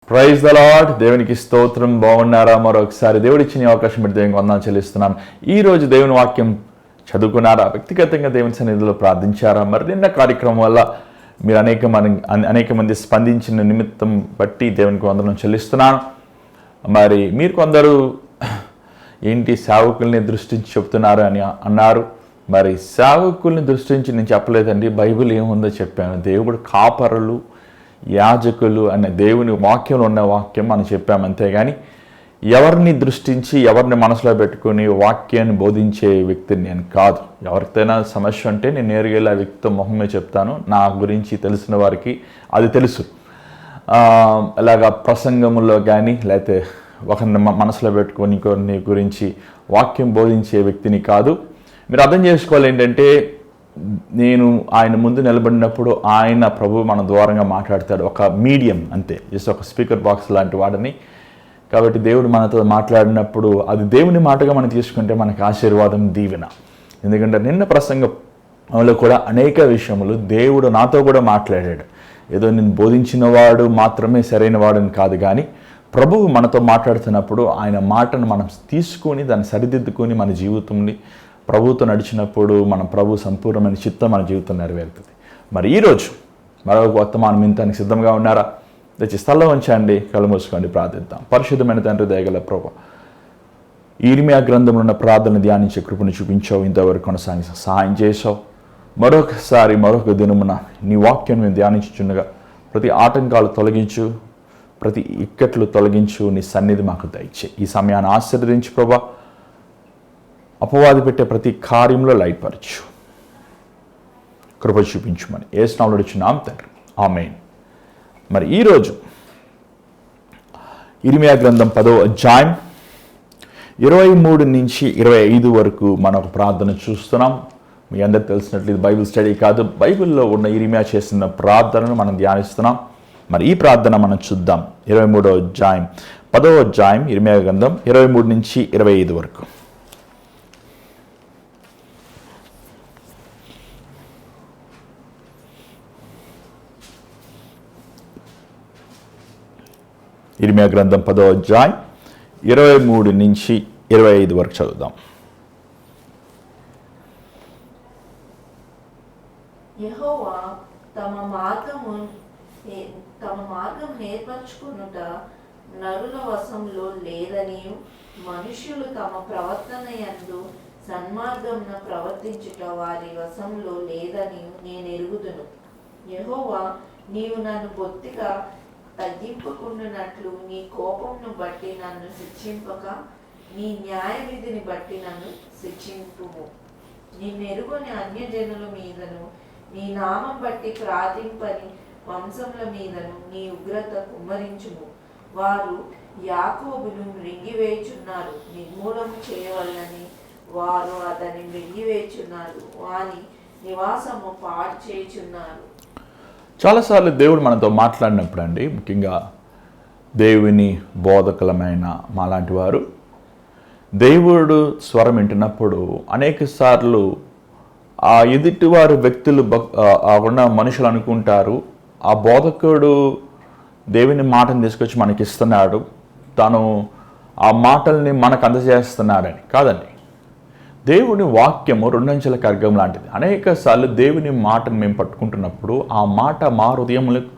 Praise the lord. దేవునికి స్తోత్రం. బాగున్నారా? మరొకసారి దేవుడు ఇచ్చిన అవకాశం పెట్టి దేవునికి వందనాలు చెల్లిస్తున్నాను. ఈరోజు దేవుని వాక్యం చదువుకున్నారా? వ్యక్తిగతంగా దేవుని సన్నిధిలో ప్రార్థించారా? మరి నిన్న కార్యక్రమం వల్ల మీరు అనేక మంది స్పందించిన నిమిత్తం బట్టి దేవునికి వందనం చెల్లిస్తున్నాను. మరి మీరు కొందరు ఏంటి సేవకుల్ని దృష్టించి చెప్తున్నారు అని అన్నారు. మరి సేవకుల్ని దృష్టించి నేను చెప్పలేదండి, బైబిల్ ఏముందో చెప్పాను. దేవుడు కాపరులు, యాజకులు అనే దేవుని వాక్యంలో ఉన్న వాక్యం మనం చెప్పాము. అంతేగాని ఎవరిని దృష్టించి ఎవరిని మనసులో పెట్టుకుని వాక్యాన్ని బోధించే వ్యక్తిని నేను కాదు. ఎవరికైనా సమస్య ఉంటే నేను నేరుగా ఆ వ్యక్తితో మొహమే చెప్తాను. నా గురించి తెలిసిన వారికి అది తెలుసు. అలాగా ప్రసంగంలో కానీ లేకపోతే ఒకరిని మనసులో పెట్టుకొని ఇంకొకరిని గురించి వాక్యం బోధించే వ్యక్తిని కాదు. మీరు అర్థం చేసుకోవాలి ఏంటంటే, నేను ఆయన ముందు నిలబడినప్పుడు ఆయన ప్రభు మన ద్వారంగా మాట్లాడతాడు. ఒక మీడియం అంతే, జస్ట్ ఒక స్పీకర్ బాక్స్ లాంటి వాడిని. కాబట్టి దేవుడు మనతో మాట్లాడినప్పుడు అది దేవుని మాటగా మనం తీసుకుంటే మనకు ఆశీర్వాదం, దీవెన. ఎందుకంటే నిన్న ప్రసంగంలో కూడా అనేక విషయములు దేవుడు నాతో కూడా మాట్లాడాడు. ఏదో నేను బోధించిన వాడు మాత్రమే సరైన వాడని కాదు, కానీ ప్రభువు మనతో మాట్లాడుతున్నప్పుడు ఆయన మాటను మనం తీసుకొని దాన్ని సరిదిద్దుకొని మన జీవితంని ప్రభుతో నడిచినప్పుడు మన ప్రభు సంపూర్ణమైన చిత్తం మన జీవితం నెరవేరుతుంది. మరి ఈరోజు మరొక వర్తమానం వినటానికి సిద్ధంగా ఉన్నారా? దయచేసి స్థలం ఉంచండి, కళ్ళు మూసుకోండి, ప్రార్థిద్దాం. పరిశుద్ధమైన తండ్రి, దయగల ప్రభు, ఇర్మియా గ్రంథంలో ఉన్న ప్రార్థన ధ్యానించే కృపను చూపించావు, ఇంతవరకు కొనసాగి సహాయం చేసావు. మరొకసారి మరొక దినమున నీ వాక్యాన్ని మేము ధ్యానించుచుండగా ప్రతి ఆటంకాలు తొలగించు, ప్రతి ఇక్కట్లు తొలగించు, నీ సన్నిధి మాకు దయచే. ఈ సమయాన్ని ఆశీర్వదించి ప్రభా, అపవాది పెట్టే ప్రతి కార్యంలో లైట్పరచు, కృప చూపించుమని యేసు నామములో అడుగుచున్నాం తండ్రి, ఆమేన్. మరి ఈరోజు ఇర్మియా గ్రంథం 10వ అధ్యాయం 23 నుంచి 25 వరకు మనం ఒక ప్రార్థన చూస్తున్నాం. మీ అందరికి తెలిసినట్లు ఇది బైబిల్ స్టడీ కాదు, బైబిల్లో ఉన్న ఇర్మియా చేసిన ప్రార్థనను మనం ధ్యానిస్తున్నాం. మరి ఈ ప్రార్థన మనం చూద్దాం. 23వ అధ్యాయం 10వ అధ్యాయం ఇర్మియా గ్రంథం 23 నుంచి 25 వరకు. ఇర్మియా గ్రంథం 10వ అధ్యాయం 23 నుంచి 25 వరకు చదువుదాం. యెహోవా తమ మార్గం నేర్పరచుకొనుట నరుల వశంలో లేదనియు, మనుష్యులు తమ ప్రవర్తన యందు సన్మార్గమున ప్రవర్తించుట వారి వశంలో లేదనియు నేను ఎరుగుదును. యెహోవా, నీవు నన్ను బొత్తిగా తగ్గింపుకుండునట్లు నీ కోపమును బట్టి నన్ను శిక్షింపక, నీ న్యాయ విధిని బట్టి నన్ను శిక్షింపుము. నిన్నెరుగని అన్యజనుల మీదను, నీ నామం బట్టి ప్రార్థింపని వంశముల మీదను నీ ఉగ్రత కుమ్మరించుము. వారు యాకోబును మృంగివేచున్నారు, నిర్మూలము చేయవలనని వారు అతని మృంగివేచున్నారు, వాని నివాసము పాడు చేయుచున్నారు. చాలాసార్లు దేవుడు మనతో మాట్లాడినప్పుడు అండి, ముఖ్యంగా దేవుని బోధకులమైన మాలాంటి వారు దేవుడు స్వరం వింటున్నప్పుడు అనేక సార్లు ఆ ఎదుటివారు వ్యక్తులు ఉన్న మనుషులు అనుకుంటారు ఆ బోధకుడు దేవుని మాటను తీసుకొచ్చి మనకి ఇస్తున్నాడు, తను ఆ మాటల్ని మనకు అందజేస్తున్నాడని. కాదండి, దేవుని వాక్యము 2 అంచెల ఖడ్గం లాంటిది. అనేక సార్లు దేవుని మాటను మేము పట్టుకుంటున్నప్పుడు ఆ మాట మా హృదయములకు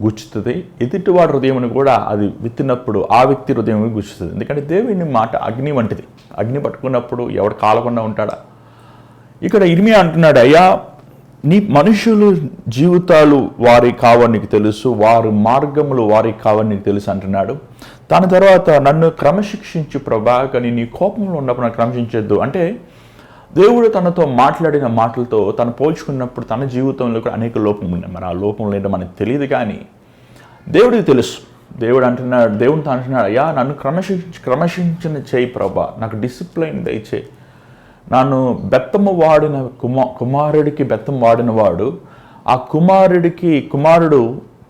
గుచ్చుతుంది, ఎదుటివాడి హృదయమును కూడా అది విత్తినప్పుడు ఆ వ్యక్తి హృదయం గుచ్చుతుంది. ఎందుకంటే దేవుని మాట అగ్ని వంటిది. అగ్ని పట్టుకున్నప్పుడు ఎవడు కాలకుండా ఉంటాడా? ఇక్కడ ఇర్మియా అంటున్నాడు, అయ్యా, నీ మనుషులు జీవితాలు వారి కావని నీకు తెలుసు, వారి మార్గములు వారి కావని నీకు తెలుసు అంటున్నాడు. దాని తర్వాత నన్ను క్రమశిక్షించు ప్రభా, కానీ నీ కోపంలో ఉన్నప్పుడు నన్ను క్రమశించొద్దు అంటే, దేవుడు తనతో మాట్లాడిన మాటలతో తను పోల్చుకున్నప్పుడు తన జీవితంలో కూడా అనేక లోపం ఉన్నాయి. మరి ఆ లోపం లేదో మనకు తెలియదు, కానీ దేవుడికి తెలుసు. దేవుడితో అంటున్నాడు, అయ్యా, నన్ను క్రమశించిన చేయి ప్రభా, నాకు డిసిప్లైన్ దయచేయి. నన్ను బెత్తము వాడిన కుమారుడికి బెత్తం వాడిన వాడు ఆ కుమారుడు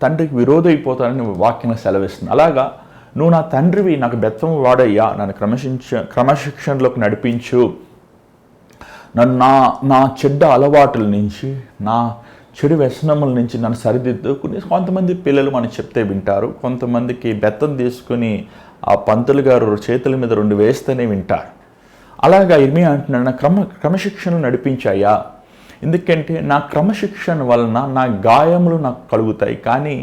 తండ్రికి విరోధైపోతానని వాక్యంలో సెలవిస్తుంది. అలాగా నువ్వు నా తండ్రివి, నాకు బెత్తం వాడయ్యా, నన్ను క్రమశిక్షణలోకి నడిపించు, నన్ను నా చెడ్డ అలవాటుల నుంచి, నా చెడు వ్యసనముల నుంచి నన్ను సరిదిద్దు. కొంతమంది పిల్లలు మనం చెప్తే వింటారు, కొంతమందికి బెత్తం తీసుకుని ఆ పంతులు గారు చేతుల మీద 2 వేస్తేనే వింటారు. అలాగా ఇర్మియా అంటున్నాడు, నా క్రమశిక్షణను నడిపించాయా, ఎందుకంటే నా క్రమశిక్షణ వలన నా గాయములు నాకు కలుగుతాయి, కానీ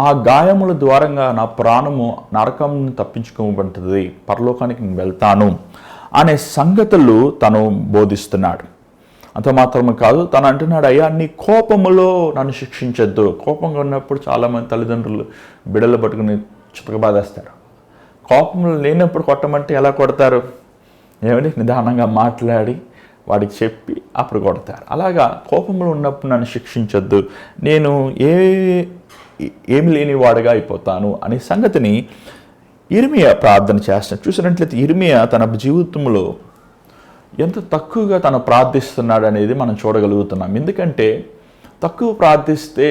ఆ గాయముల ద్వారంగా నా ప్రాణము నరకం తప్పించుకోబడుతుంది, పరలోకానికి నేను వెళ్తాను అనే సంగతులు తను బోధిస్తున్నాడు. అంత మాత్రమే కాదు, తను అంటున్నాడు, అయ్యా నీ కోపములో నన్ను శిక్షించద్దు. కోపంగా ఉన్నప్పుడు చాలామంది తల్లిదండ్రులు బిడలు పట్టుకుని చితకబాదేస్తారు. కోపంలో లేనప్పుడు కొట్టమంటే ఎలా కొడతారు? ఏమిటి, నిదానంగా మాట్లాడి వాడికి చెప్పి అప్పుడు కొడతారు. అలాగా కోపంలో ఉన్నప్పుడు నన్ను శిక్షించొద్దు, నేను ఏమి లేని వాడుగా అయిపోతాను అనే సంగతిని ఇర్మియా ప్రార్థన చేస్తున్నాడు. చూసినట్లయితే ఇర్మియా తన జీవితంలో ఎంత తక్కువగా తను ప్రార్థిస్తున్నాడు అనేది మనం చూడగలుగుతున్నాం. ఎందుకంటే తక్కువ ప్రార్థిస్తే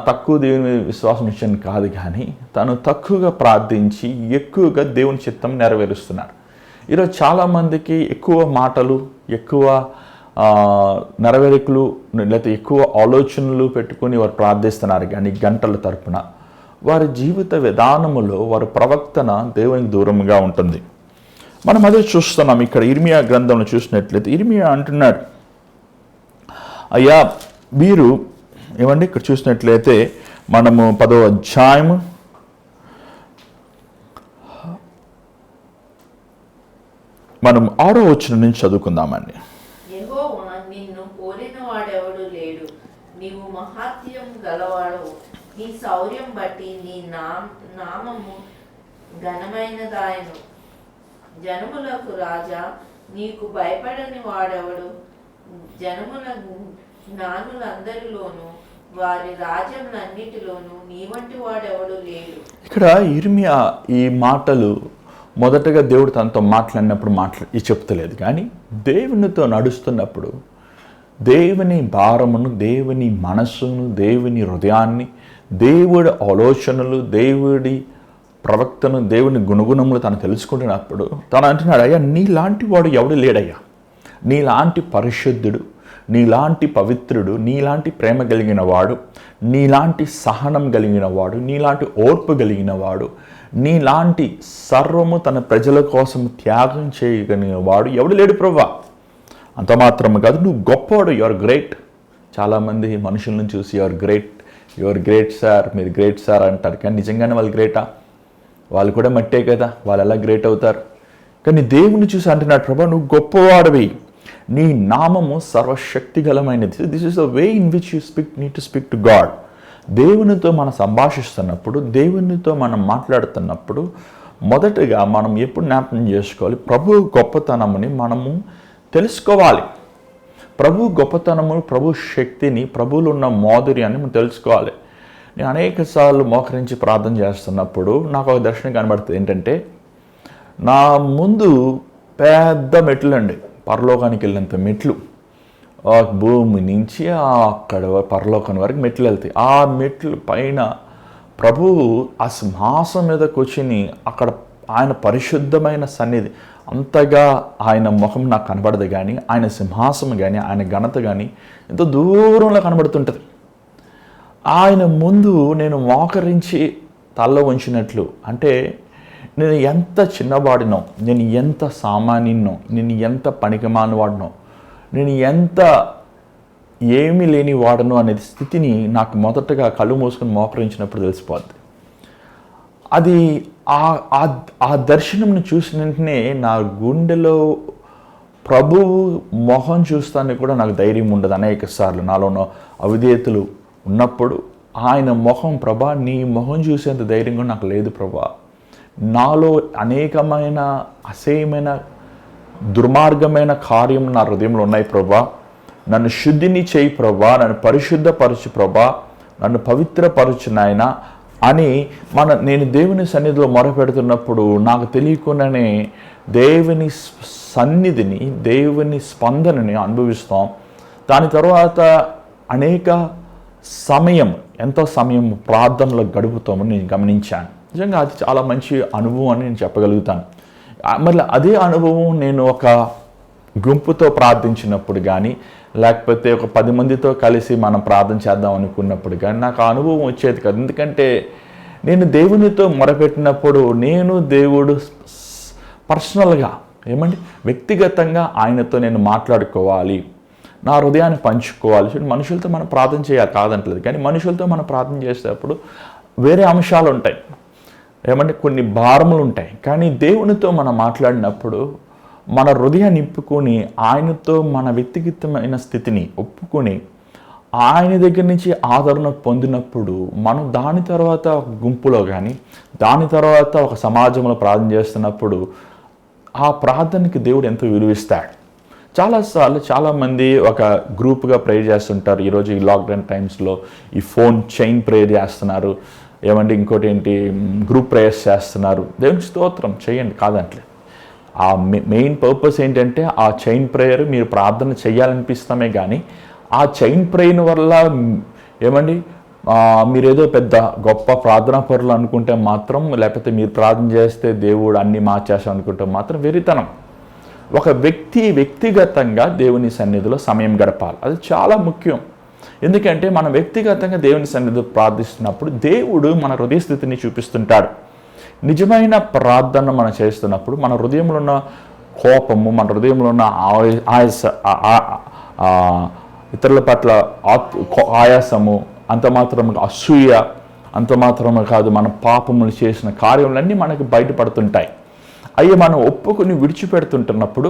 తక్కువ దేవుని విశ్వాసం ఇచ్చాను కాదు, కానీ తను తక్కువగా ప్రార్థించి ఎక్కువగా దేవుని చిత్తం నెరవేరుస్తున్నాడు. ఈరోజు చాలామందికి ఎక్కువ మాటలు, ఎక్కువ నెరవేరికలు, లేకపోతే ఎక్కువ ఆలోచనలు పెట్టుకుని వారు ప్రార్థిస్తున్నారు, కానీ గంటల తరపున వారి జీవిత విధానములో వారి ప్రవర్తన దేవునికి దూరంగా ఉంటుంది. మనం అదే చూస్తున్నాం. ఇక్కడ ఇర్మియా గ్రంథంలో చూసినట్లయితే ఇర్మియా అంటున్నాడు, అయ్యా మీరు ఏమండి, ఇక్కడ చూసినట్లయితే మనము 10వ అధ్యాయము మనం 6వ వచనం నుంచి చదువుకుందామండి. యెహోవా నిన్ను పోలిన వాడెవడు లేడు, నీవు మహాత్యం గలవాడవు, నీ శౌర్యం బట్టి నీ నామము ఘనమైనదాయను. జనములకు రాజా, నీకు భయపడని వాడెవడు, జనముల జ్ఞానులందరిలోనూ వారి రాజ్యములన్నిటిలోనూ నీ వంటి వాడెవడు లేడు. ఇక్కడ ఇర్మియా ఈ మాటలు మొదటగా దేవుడు తనతో మాట్లాడినప్పుడు చెప్తలేదు, కానీ దేవునితో నడుస్తున్నప్పుడు దేవుని భారమును, దేవుని మనస్సును, దేవుని హృదయాన్ని, దేవుడి ఆలోచనలు, దేవుడి ప్రవక్తను, దేవుని గుణగుణములు తను తెలుసుకుంటున్నప్పుడు తను అంటున్నాడు, అయ్యా నీలాంటి వాడు ఎవడు లేడయ్యా, నీలాంటి పరిశుద్ధుడు, నీలాంటి పవిత్రుడు, నీలాంటి ప్రేమ కలిగిన వాడు, నీలాంటి సహనం కలిగిన వాడు, నీలాంటి ఓర్పు కలిగిన వాడు, నీలాంటి సర్వము తన ప్రజల కోసం త్యాగం చేయగలిగిన వాడు ఎవడు లేడు ప్రభువా. అంత మాత్రమే కాదు, నువ్వు గొప్పవాడు, యు ఆర్ గ్రేట్. చాలామంది మనుషులను చూసి యు ఆర్ గ్రేట్ సార్, మీరు గ్రేట్ సార్ అంటారు, కానీ నిజంగానే వాళ్ళు గ్రేటా? వాళ్ళు కూడా మట్టే కదా, వాళ్ళు ఎలా గ్రేట్ అవుతారు? కానీ దేవుని చూసి అంటున్నాడు, ప్రభా నువ్వు గొప్పవాడివి, నీ నామము సర్వశక్తిగలమైనది. This is the way in which you need to speak to God. దేవునితో మనం సంభాషిస్తున్నప్పుడు, దేవునితో మనం మాట్లాడుతున్నప్పుడు మొదటగా మనం ఎప్పుడు జ్ఞాపకం చేసుకోవాలి, ప్రభు గొప్పతనముని మనము తెలుసుకోవాలి. ప్రభు గొప్పతనము, ప్రభు శక్తిని, ప్రభువులో ఉన్న మాధుర్యాన్ని మనం తెలుసుకోవాలి. నేను అనేక సార్లు మోకరించి ప్రార్థన చేస్తున్నప్పుడు నాకు ఒక దర్శనం కనబడుతుంది. ఏంటంటే, నా ముందు పెద్ద మెట్లు అండి, పరలోకానికి వెళ్ళినంత మెట్లు, భూమి నుంచి అక్కడ పరలోకం వరకు మెట్లు వెళ్తాయి. ఆ మెట్లు పైన ప్రభువు ఆ సింహాసనం మీద కూర్చుని అక్కడ ఆయన పరిశుద్ధమైన సన్నిధి, అంతగా ఆయన ముఖం నాకు కనబడదు, కానీ ఆయన సింహాసనం కానీ ఆయన ఘనత కానీ ఎంతో దూరంలో కనబడుతుంటుంది. ఆయన ముందు నేను మోకరించి తల్ల ఉంచినట్లు, అంటే నేను ఎంత చిన్నవాడినో, నేను ఎంత సామాన్యునో, నేను ఎంత పనికిమాలినవాడినో, నేను ఎంత ఏమీ లేని వాడను అనే స్థితిని నాకు మొదటగా కళ్ళు మూసుకొని మోకరించినప్పుడు తెలిసిపోద్ది. అది ఆ దర్శనంను చూసిన వెంటనే నా గుండెలో ప్రభువు మొహం చూస్తానికి కూడా నాకు ధైర్యం ఉండదు. అనేక సార్లు నాలో ఉన్న అవిధేయతలు ఉన్నప్పుడు ఆయన మొహం, ప్రభా నీ మొహం చూసేంత ధైర్యం కూడా నాకు లేదు ప్రభా, నాలో అనేకమైన అసహ్యమైన దుర్మార్గమైన కార్యం నా హృదయంలో ఉన్నాయి ప్రభా, నన్ను శుద్ధిని చేయి ప్రభా, నన్ను పరిశుద్ధపరచు ప్రభా, నన్ను పవిత్రపరచు నాయన అని నేను దేవుని సన్నిధిలో మొరపెడుతున్నప్పుడు నాకు తెలియకుండానే దేవుని సన్నిధిని, దేవుని స్పందనని అనుభవిస్తాం. దాని తర్వాత అనేక ఎంతో సమయం ప్రార్థనలో గడుపుతామని నేను గమనించాను. నిజంగా అది చాలా మంచి అనుభవం అని నేను చెప్పగలుగుతాను. మళ్ళీ అదే అనుభవం నేను ఒక గుంపుతో ప్రార్థించినప్పుడు కానీ, లేకపోతే ఒక 10 మందితో కలిసి మనం ప్రార్థన చేద్దాం అనుకున్నప్పుడు కానీ నాకు ఆ అనుభవం వచ్చేది కాదు. ఎందుకంటే నేను దేవునితో మొరపెట్టినప్పుడు నేను దేవుడు పర్సనల్గా వ్యక్తిగతంగా ఆయనతో నేను మాట్లాడుకోవాలి, నా హృదయాన్ని పంచుకోవాలి. మనుషులతో మనం ప్రార్థన చేయాలి కాదంటలేదు, కానీ మనుషులతో మనం ప్రార్థన చేసేటప్పుడు వేరే అంశాలు ఉంటాయి, కొన్ని భారములు ఉంటాయి. కానీ దేవునితో మనం మాట్లాడినప్పుడు మన హృదయాన్ని నింపుకొని ఆయనతో మన వ్యక్తిగతమైన స్థితిని ఒప్పుకొని ఆయన దగ్గర నుంచి ఆదరణ పొందినప్పుడు మనం దాని తర్వాత ఒక గుంపులో కానీ దాని తర్వాత ఒక సమాజంలో ప్రార్థన చేస్తున్నప్పుడు ఆ ప్రార్థనకి దేవుడు ఎంతో విలువిస్తాడు. చాలాసార్లు చాలామంది ఒక గ్రూప్గా ప్రేయర్ చేస్తుంటారు. ఈరోజు ఈ లాక్డౌన్ టైమ్స్లో ఈ ఫోన్ చైన్ ప్రేయర్ చేస్తున్నారు, ఇంకోటి ఏంటి గ్రూప్ ప్రేయర్స్ చేస్తున్నారు. దేవునికి స్తోత్రం, చేయండి కాదంటలేదు. ఆ మెయిన్ పర్పస్ ఏంటంటే ఆ చైన్ ప్రేయర్ మీరు ప్రార్థన చేయాలనిపిస్తామే కానీ ఆ చైన్ ప్రేయర్ వల్ల మీరేదో పెద్ద గొప్ప ప్రార్థనా పరులు అనుకుంటే మాత్రం, లేకపోతే మీరు ప్రార్థన చేస్తే దేవుడు అన్నీ మార్చేస్తాం అనుకుంటే మాత్రం వెరితనం. ఒక వ్యక్తిగతంగా దేవుని సన్నిధిలో సమయం గడపాలి, అది చాలా ముఖ్యం. ఎందుకంటే మనం వ్యక్తిగతంగా దేవుని సన్నిధిలో ప్రార్థిస్తున్నప్పుడు దేవుడు మన హృదయ స్థితిని చూపిస్తుంటాడు. నిజమైన ప్రార్థన మనం చేస్తున్నప్పుడు మన హృదయంలో ఉన్న కోపము, మన హృదయంలో ఉన్న ఇతరుల పట్ల ఆయాసము, అంత మాత్రమే అసూయ, అంత మాత్రమే కాదు మన పాపములు చేసిన కార్యములన్నీ మనకు బయటపడుతుంటాయి. అవి మనం ఒప్పుకొని విడిచిపెడుతుంటున్నప్పుడు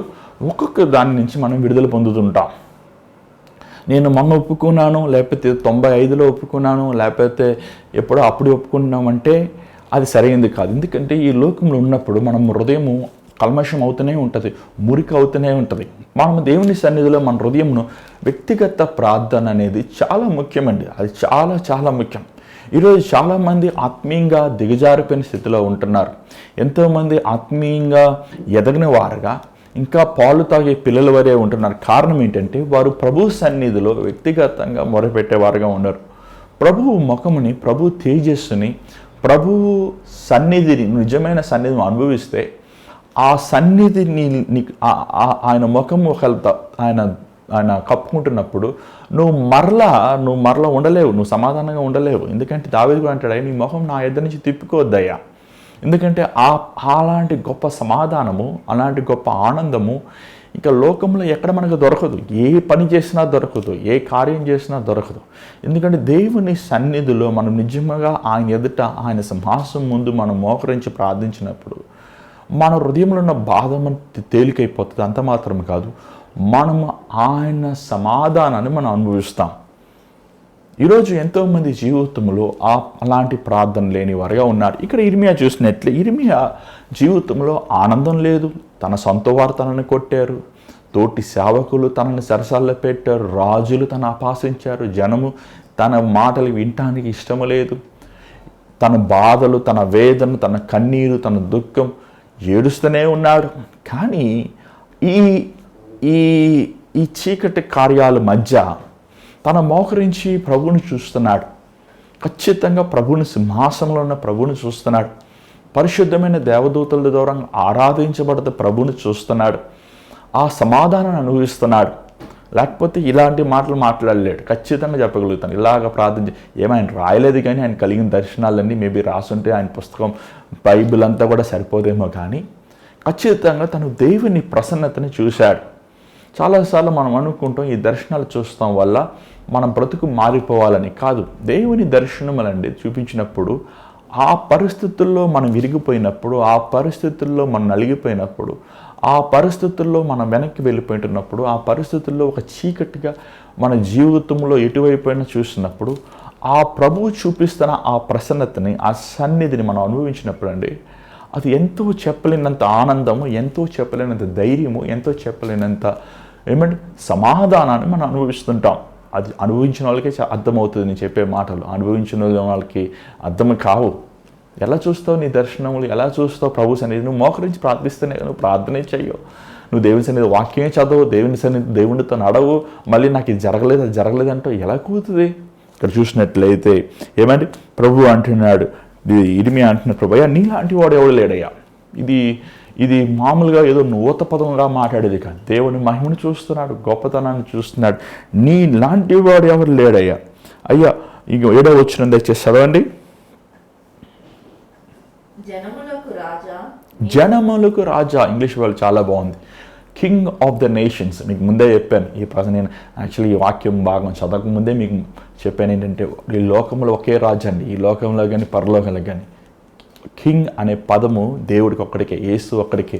ఒక్కొక్క దాని నుంచి మనం విడుదల పొందుతుంటాం. నేను మొన్న ఒప్పుకున్నాను, లేకపోతే 95లో ఒప్పుకున్నాను, లేకపోతే ఎప్పుడో అప్పుడు ఒప్పుకున్నామంటే అది సరైనది కాదు. ఎందుకంటే ఈ లోకంలో ఉన్నప్పుడు మనం హృదయము కల్మషం అవుతూనే ఉంటుంది, మురికి అవుతూనే ఉంటుంది. మనం దేవుని సన్నిధిలో మన హృదయంను వ్యక్తిగత ప్రార్థన అనేది చాలా ముఖ్యమండి, అది చాలా చాలా ముఖ్యం. ఈరోజు చాలామంది ఆత్మీయంగా దిగజారిపోయిన స్థితిలో ఉంటున్నారు. ఎంతోమంది ఆత్మీయంగా ఎదగిన వారుగా ఇంకా పాలు తాగే పిల్లల వరే ఉంటున్నారు. కారణం ఏంటంటే వారు ప్రభు సన్నిధిలో వ్యక్తిగతంగా మొరపెట్టేవారుగా ఉన్నారు. ప్రభువు ముఖముని, ప్రభు తేజస్సుని, ప్రభువు సన్నిధిని, నిజమైన సన్నిధిని అనుభవిస్తే ఆ సన్నిధిని ఆయన ముఖము ఆయన కప్పుకుంటున్నప్పుడు నువ్వు మరలా ఉండలేవు, నువ్వు సమాధానంగా ఉండలేవు. ఎందుకంటే దావీదు కూడా అంటాడు, నీ ముఖం నా ఎదురు నుంచి తిప్పుకోవద్దయ్యా. ఎందుకంటే అలాంటి గొప్ప సమాధానము, అలాంటి గొప్ప ఆనందము ఇంకా లోకంలో ఎక్కడ మనకు దొరకదు. ఏ పని చేసినా దొరకదు, ఏ కార్యం చేసినా దొరకదు. ఎందుకంటే దేవుని సన్నిధిలో మనం నిజంగా ఆయన ఎదుట, ఆయన సింహాసనం ముందు మనం మోకరించి ప్రార్థించినప్పుడు మన హృదయంలో ఉన్న బాధ తేలికైపోతుంది. అంత మాత్రం కాదు, మనము ఆయన సమాధానాన్ని మనం అనుభవిస్తాం. ఈరోజు ఎంతోమంది జీవితంలో అలాంటి ప్రార్థన లేని వారుగా ఉన్నారు. ఇక్కడ ఇర్మియా చూసినట్లే ఇర్మియా జీవితంలో ఆనందం లేదు. తన సొంత వారు తనని కొట్టారు, తోటి సేవకులు తనని సరసాల్లో పెట్టారు, రాజులు తను అపహసించారు, జనము తన మాటలు వినటానికి ఇష్టం లేదు. తన బాధలు, తన వేదన, తన కన్నీరు, తన దుఃఖం ఏడుస్తూనే ఉన్నాడు. కానీ ఈ చీకటి కార్యాల మధ్య తన మోకరించి ప్రభువుని చూస్తున్నాడు. ఖచ్చితంగా ప్రభువుని, సింహాసనంలో ఉన్న ప్రభువుని చూస్తున్నాడు. పరిశుద్ధమైన దేవదూతల ద్వారా ఆరాధించబడితే ప్రభువుని చూస్తున్నాడు. ఆ సమాధానాన్ని అనుభవిస్తున్నాడు. లేకపోతే ఇలాంటి మాటలు మాట్లాడలేడు. ఖచ్చితంగా చెప్పగలుగుతాను, ఇలాగ ప్రార్థించి ఏమైనా రాయలేదు, కానీ ఆయన కలిగిన దర్శనాలన్నీ మేబీ రాసుంటే ఆయన పుస్తకం బైబిల్ అంతా కూడా సరిపోదేమో. కానీ ఖచ్చితంగా తను దేవుని ప్రసన్నతని చూశాడు. చాలాసార్లు మనం అనుకుంటాం ఈ దర్శనాలు చూస్తాం వల్ల మనం బ్రతుకు మారిపోవాలని. కాదు, దేవుని దర్శనములండి చూపించినప్పుడు ఆ పరిస్థితుల్లో మనం విరిగిపోయినప్పుడు, ఆ పరిస్థితుల్లో మనం నలిగిపోయినప్పుడు, ఆ పరిస్థితుల్లో మనం వెనక్కి వెళ్ళిపోయినప్పుడు, ఆ పరిస్థితుల్లో ఒక చీకటిగా మన జీవితంలో ఎటువైపోయినా చూసినప్పుడు ఆ ప్రభువు చూపిస్తున్న ఆ ప్రసన్నతని, ఆ సన్నిధిని మనం అనుభవించినప్పుడు అండి, అది ఎంతో చెప్పలేనంత ఆనందము, ఎంతో చెప్పలేనంత ధైర్యము, ఎంతో చెప్పలేనంత సమాధానాన్ని మనం అనుభవిస్తుంటాం. అది అనుభవించిన వాళ్ళకే అర్థమవుతుంది. నేను చెప్పే మాటలు అనుభవించిన వాళ్ళకి అర్థం కావు. ఎలా చూస్తావు నీ దర్శనములు, ఎలా చూస్తావు ప్రభు సన్నిధి? నువ్వు మోకరించి ప్రార్థిస్తేనే, నువ్వు ప్రార్థనే చెయ్యవు, నువ్వు దేవుని సన్నిధి వాక్యమే చదవు, దేవుని సన్నిధి దేవునితో నడవు, మళ్ళీ నాకు ఇది జరగలేదు, అది జరగలేదంటూ ఎలా కూతుంది? ఇక్కడ చూసినట్లయితే ప్రభు అంటున్నాడు, ఇర్మియా అంటున్నాడు, ప్రభు నీలాంటి వాడు ఎవడు లేడయ్యా. ఇది ఇది మామూలుగా ఏదో నూత పదంగా మాట్లాడేది కాదు. దేవుని మహిమను చూస్తున్నాడు, గొప్పతనాన్ని చూస్తున్నాడు. నీ లాంటి వాడు ఎవరు లేడయ్యా. అయ్యా ఇంక 7వ వచనం దయచేసి చదవండి. జనములకు రాజా, ఇంగ్లీష్ వాళ్ళు చాలా బాగుంది. King of the nations. మీకు ముందే చెప్పాను, నేను యాక్చువల్లీ ఈ వాక్యం భాగం చదవక ముందే మీకు చెప్పాను ఏంటంటే, ఈ లోకంలో ఒకే రాజు అండి, ఈ లోకంలో కానీ పరలోకంలో కానీ. కింగ్ అనే పదము దేవుడికి ఒక్కడికే, యేసు ఒక్కడికే.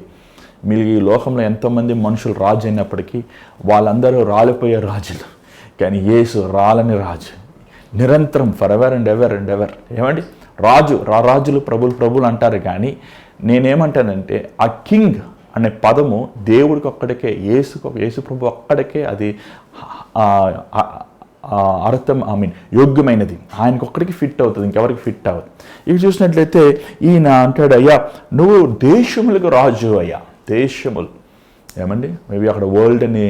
మీరు ఈ లోకంలో ఎంతోమంది మనుషులు రాజు అయినప్పటికీ వాళ్ళందరూ రాలిపోయే రాజులు, కానీ యేసు రాలని రాజు, నిరంతరం for ever and ever and ever. ఏమండి, రాజులు ప్రభులు అంటారు, కానీ నేనేమంటానంటే ఆ కింగ్ అనే పదము దేవుడికి ఒక్కడికే, యేసు ప్రభు ఒక్కడికే అది అర్థం, యోగ్యమైనది. ఆయనకు ఒక్కడికి ఫిట్ అవుతుంది, ఇంకెవరికి ఫిట్ అవ్వదు. ఇవి చూసినట్లయితే ఈయన అంటాడు, అయ్యా నువ్వు దేశములకు రాజు అయ్యా. దేశములు ఏమండి, మేబీ అక్కడ వరల్డ్ అని,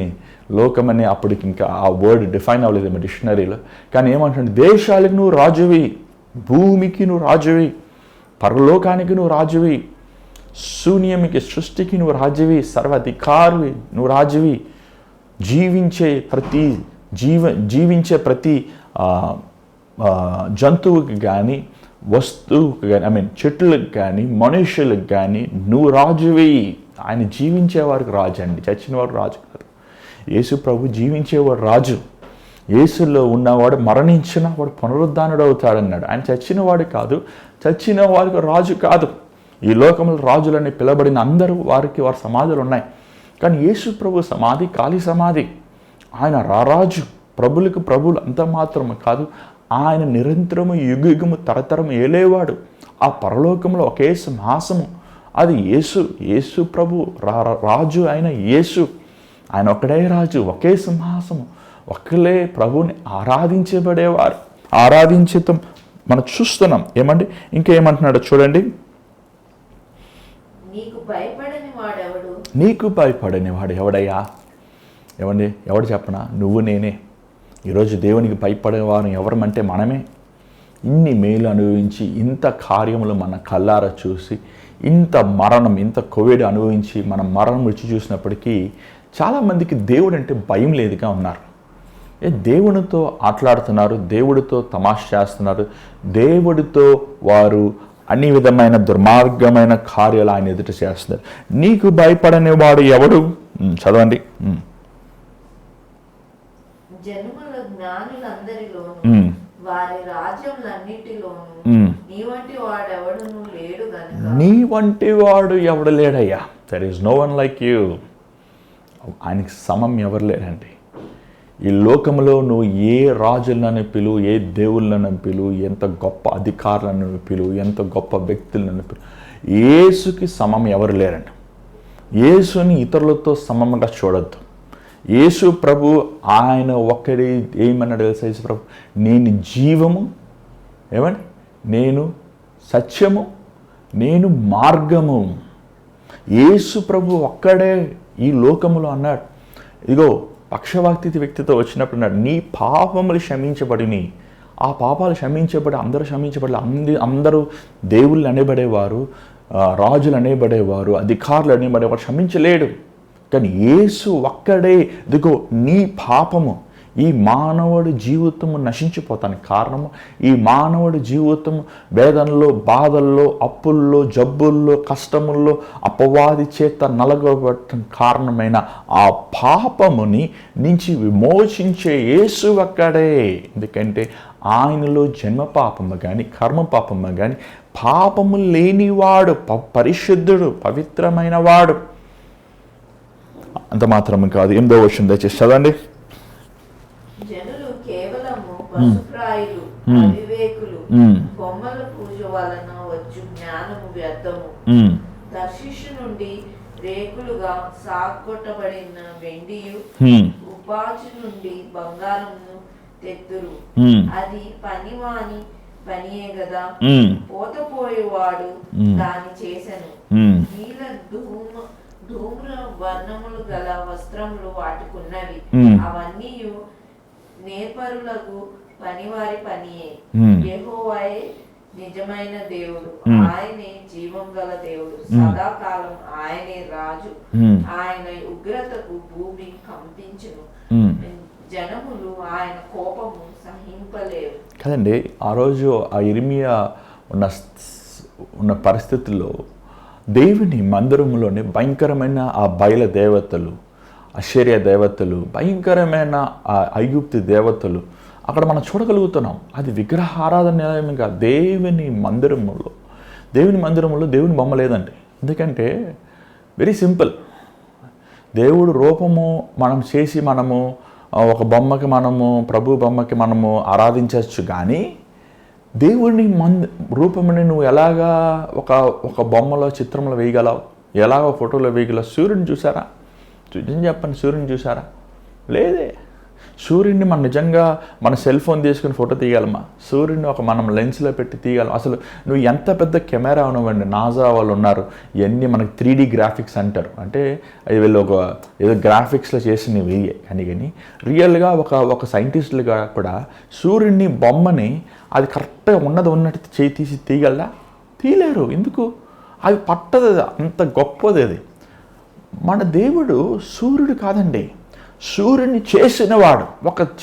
లోకం అని అప్పటికి ఇంకా ఆ వర్డ్ డిఫైన్ అవ్వలేదు డిక్షనరీలో. కానీ ఏమంటాడు, దేశాలకు నువ్వు రాజువి, భూమికి నువ్వు రాజువి, పరలోకానికి నువ్వు రాజువి, శూన్యమికి సృష్టికి నువ్వు రాజువి, సర్వాధికారివి నువ్వు రాజువి. జీవించే ప్రతి జంతువుకి కానీ, వస్తువుకి కానీ, చెట్లకు కానీ, మనుషులకు కానీ నువ్వు రాజువి. ఆయన జీవించేవారికి రాజు అండి, చచ్చినవాడు రాజు కాదు. యేసు ప్రభు జీవించేవాడు రాజు. యేసులో ఉన్నవాడు మరణించిన వాడు పునరుద్ధానుడు అవుతాడన్నాడు. ఆయన చచ్చినవాడు కాదు, చచ్చిన వారికి రాజు కాదు. ఈ లోకంలో రాజులని పిలబడిన అందరూ వారి సమాధులు ఉన్నాయి, కానీ యేసు ప్రభు సమాధి ఖాళీ సమాధి. ఆయన రారాజు, ప్రభులకు ప్రభులు అంత మాత్రమే కాదు, ఆయన నిరంతరము యుగయుగము తరతరము ఏలేవాడు. ఆ పరలోకంలో ఒకే సింహాసము, అది యేసు ప్రభు రాజు అయిన యేసు. ఆయన ఒకడే రాజు, ఒకే సింహాసము, ఒకలే ప్రభుని ఆరాధించటం మనం చూస్తున్నాం. ఏమండి, ఇంకా ఏమంటున్నాడో చూడండి. నీకు భయపడని వాడు ఎవడయ్యా? ఏమండి, ఎవడు చెప్పనా? నువ్వు నేనే. ఈరోజు దేవునికి భయపడేవారు ఎవరమంటే మనమే. ఇన్ని మేలు అనుభవించి, ఇంత కార్యములు మన కళ్ళారా చూసి, ఇంత మరణం, ఇంత కోవిడ్ అనుభవించి మనం మరణం రుచి చూసినప్పటికీ చాలామందికి దేవుడు అంటే భయం లేదుగా ఉన్నారు. దేవునితో ఆటలాడుతున్నారు, దేవుడితో తమాషా చేస్తున్నారు, దేవుడితో వారు అన్ని విధమైన దుర్మార్గమైన కార్యాలు ఆయన ఎదుట చేస్తున్నారు. నీకు భయపడని వాడు ఎవడు? చదవండి. జనముల జ్ఞానులందరిలోను వారి రాజ్యములన్నిటిలోను నీ వంటి వాడు ఎవడు లేడయ్యా. There is no one like you. ఆయనకి సమం ఎవరు లేరండి. ఈ లోకంలో నువ్వు ఏ రాజులను పిలువు, ఏ దేవుళ్ళను పిలువు, ఎంత గొప్ప అధికారులను పిలువు, ఎంత గొప్ప వ్యక్తులను పిలువు, యేసుకి సమం ఎవరు లేరండి. యేసుని ఇతరులతో సమముగా చూడొద్దు. యేసు ప్రభు ఆయన ఒక్కడి ఏమన్నాడు తెలుసా? యేసు ప్రభు, నేను జీవము, ఏమండి, నేను సత్యము, నేను మార్గము. యేసు ప్రభు ఒక్కడే ఈ లోకములో అన్నాడు. ఇదిగో పక్షవాక్తి వ్యక్తితో వచ్చినప్పుడు అన్నాడు, నీ పాపములు క్షమించబడిని. ఆ పాపాలు క్షమించబడి అందరూ దేవుళ్ళు అనేబడేవారు, రాజులు అనేబడేవారు, అధికారులు అనేబడేవారు క్షమించలేడు. కానీ యేసు ఒక్కడే, ఇదిగో నీ పాపము, ఈ మానవుడి జీవితము నశించిపోతానికి కారణము, ఈ మానవుడి జీవితము వేదనలో, బాధల్లో, అప్పుల్లో, జబ్బుల్లో, కష్టముల్లో అపవాది చేత నలగబట్టడం కారణమైన ఆ పాపముని నుంచి విమోచించే యేసు ఒక్కడే. ఎందుకంటే ఆయనలో జన్మ పాపము కానీ, కర్మ పాపము కానీ, పాపము లేనివాడు, పరిశుద్ధుడు, పవిత్రమైన వాడు. అంత మాత్రమే కాదు, 8వ వచనం దయచేసి చదవండి. జనులు కేవలము పశుప్రాయులు, అవివేకులు, బొమ్మల పూజ వలన వచ్చు జ్ఞానము వ్యర్థము. తర్షీషు నుండి రేకులుగా సాగొట్టబడిన వెండియు, ఉపాచు నుండి బంగారమును తెత్తురు. అది పనివాని పనియే గదా, పోతపోయేవాడు దాని చేసెను. నీల ధూమ్ర వర్ణములు గల వస్త్రములు వాటికున్నవి, అవన్నీ నేర్పరులకు పనివారి పనియే. యెహోవాయే నిజమైన దేవుడు, Hmm. ఆయనే జీవం గల దేవుడు, Hmm. సదాకాలం ఆయనే రాజు. Hmm. ఆయన ఉగ్రతకు భూమి కంపించును, Hmm. జనములు ఆయన కోపము సహింపలేవు. కదండి, ఆ రోజు ఆ ఇర్మియా ఉన్న పరిస్థితుల్లో దేవుని మందిరంలోని భయంకరమైన ఆ బయల దేవతలు, అషేరియా దేవతలు, భయంకరమైన ఆ ఐగుప్తు దేవతలు అక్కడ మనం చూడగలుగుతున్నాం. అది విగ్రహారాధన నిలయంగా దేవుని మందిరములో దేవుని బొమ్మ లేదండి. ఎందుకంటే వెరీ సింపుల్, దేవుడు రూపము మనం చేసి మనము ఒక బొమ్మకి ప్రభు బొమ్మకి మనము ఆరాధించవచ్చు, కానీ దేవుని రూపముని నువ్వు ఎలాగా ఒక బొమ్మలో చిత్రంలో వేయగలవు, ఎలాగ ఫోటోలో వేయగలవు? సూర్యుని చూసారా? చెప్పండి, సూర్యుని చూసారా? లేదే. సూర్యుడిని మనం నిజంగా మన సెల్ ఫోన్ తీసుకుని ఫోటో తీయగలమా? సూర్యుడిని మనం లెన్స్లో పెట్టి తీయగలం? అసలు నువ్వు ఎంత పెద్ద కెమెరా ఉన్నవండి, నాసా వాళ్ళు ఉన్నారు, ఇవన్నీ మనకి 3D గ్రాఫిక్స్ అంటారు. అంటే అది వీళ్ళు ఏదో గ్రాఫిక్స్లో చేసినవి కానీ రియల్గా ఒక సైంటిస్టులుగా కూడా సూర్యుడిని బొమ్మని అది కరెక్ట్గా ఉన్నట్టు తీసి తీయగలరా? తీయలేరు. ఎందుకు? అది పట్టదు, అంత గొప్పది అది. మన దేవుడు సూర్యుడు కాదండి, సూర్యుడిని చేసినవాడు.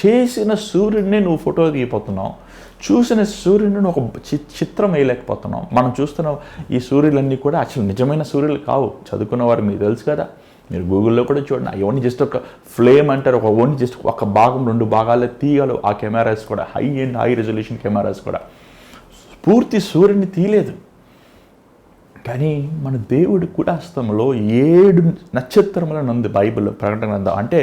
చేసిన సూర్యుడిని నువ్వు ఫోటో తీయపోతున్నావు, చూసిన సూర్యుడిని నువ్వు ఒక చిత్రం వేయలేకపోతున్నావు. మనం చూస్తున్న ఈ సూర్యులన్నీ కూడా యాక్చువల్ నిజమైన సూర్యులు కావు. చదువుకున్న వారు మీకు తెలుసు కదా, మీరు గూగుల్లో కూడా చూడండి. అవన్నీ జస్ట్ ఒక ఫ్లేమ్ అంటారు, జస్ట్ ఒక భాగం 2 భాగాలే తీయగలవు ఆ కెమెరాస్ కూడా, హై రెజల్యూషన్ కెమెరాస్ కూడా. పూర్తి సూర్యుడిని తీయలేదు. కానీ మన దేవుడి కుడాస్తంలో 7 నక్షత్రములను ఉంది బైబిల్లో, ప్రకటన గ్రంథం. అంటే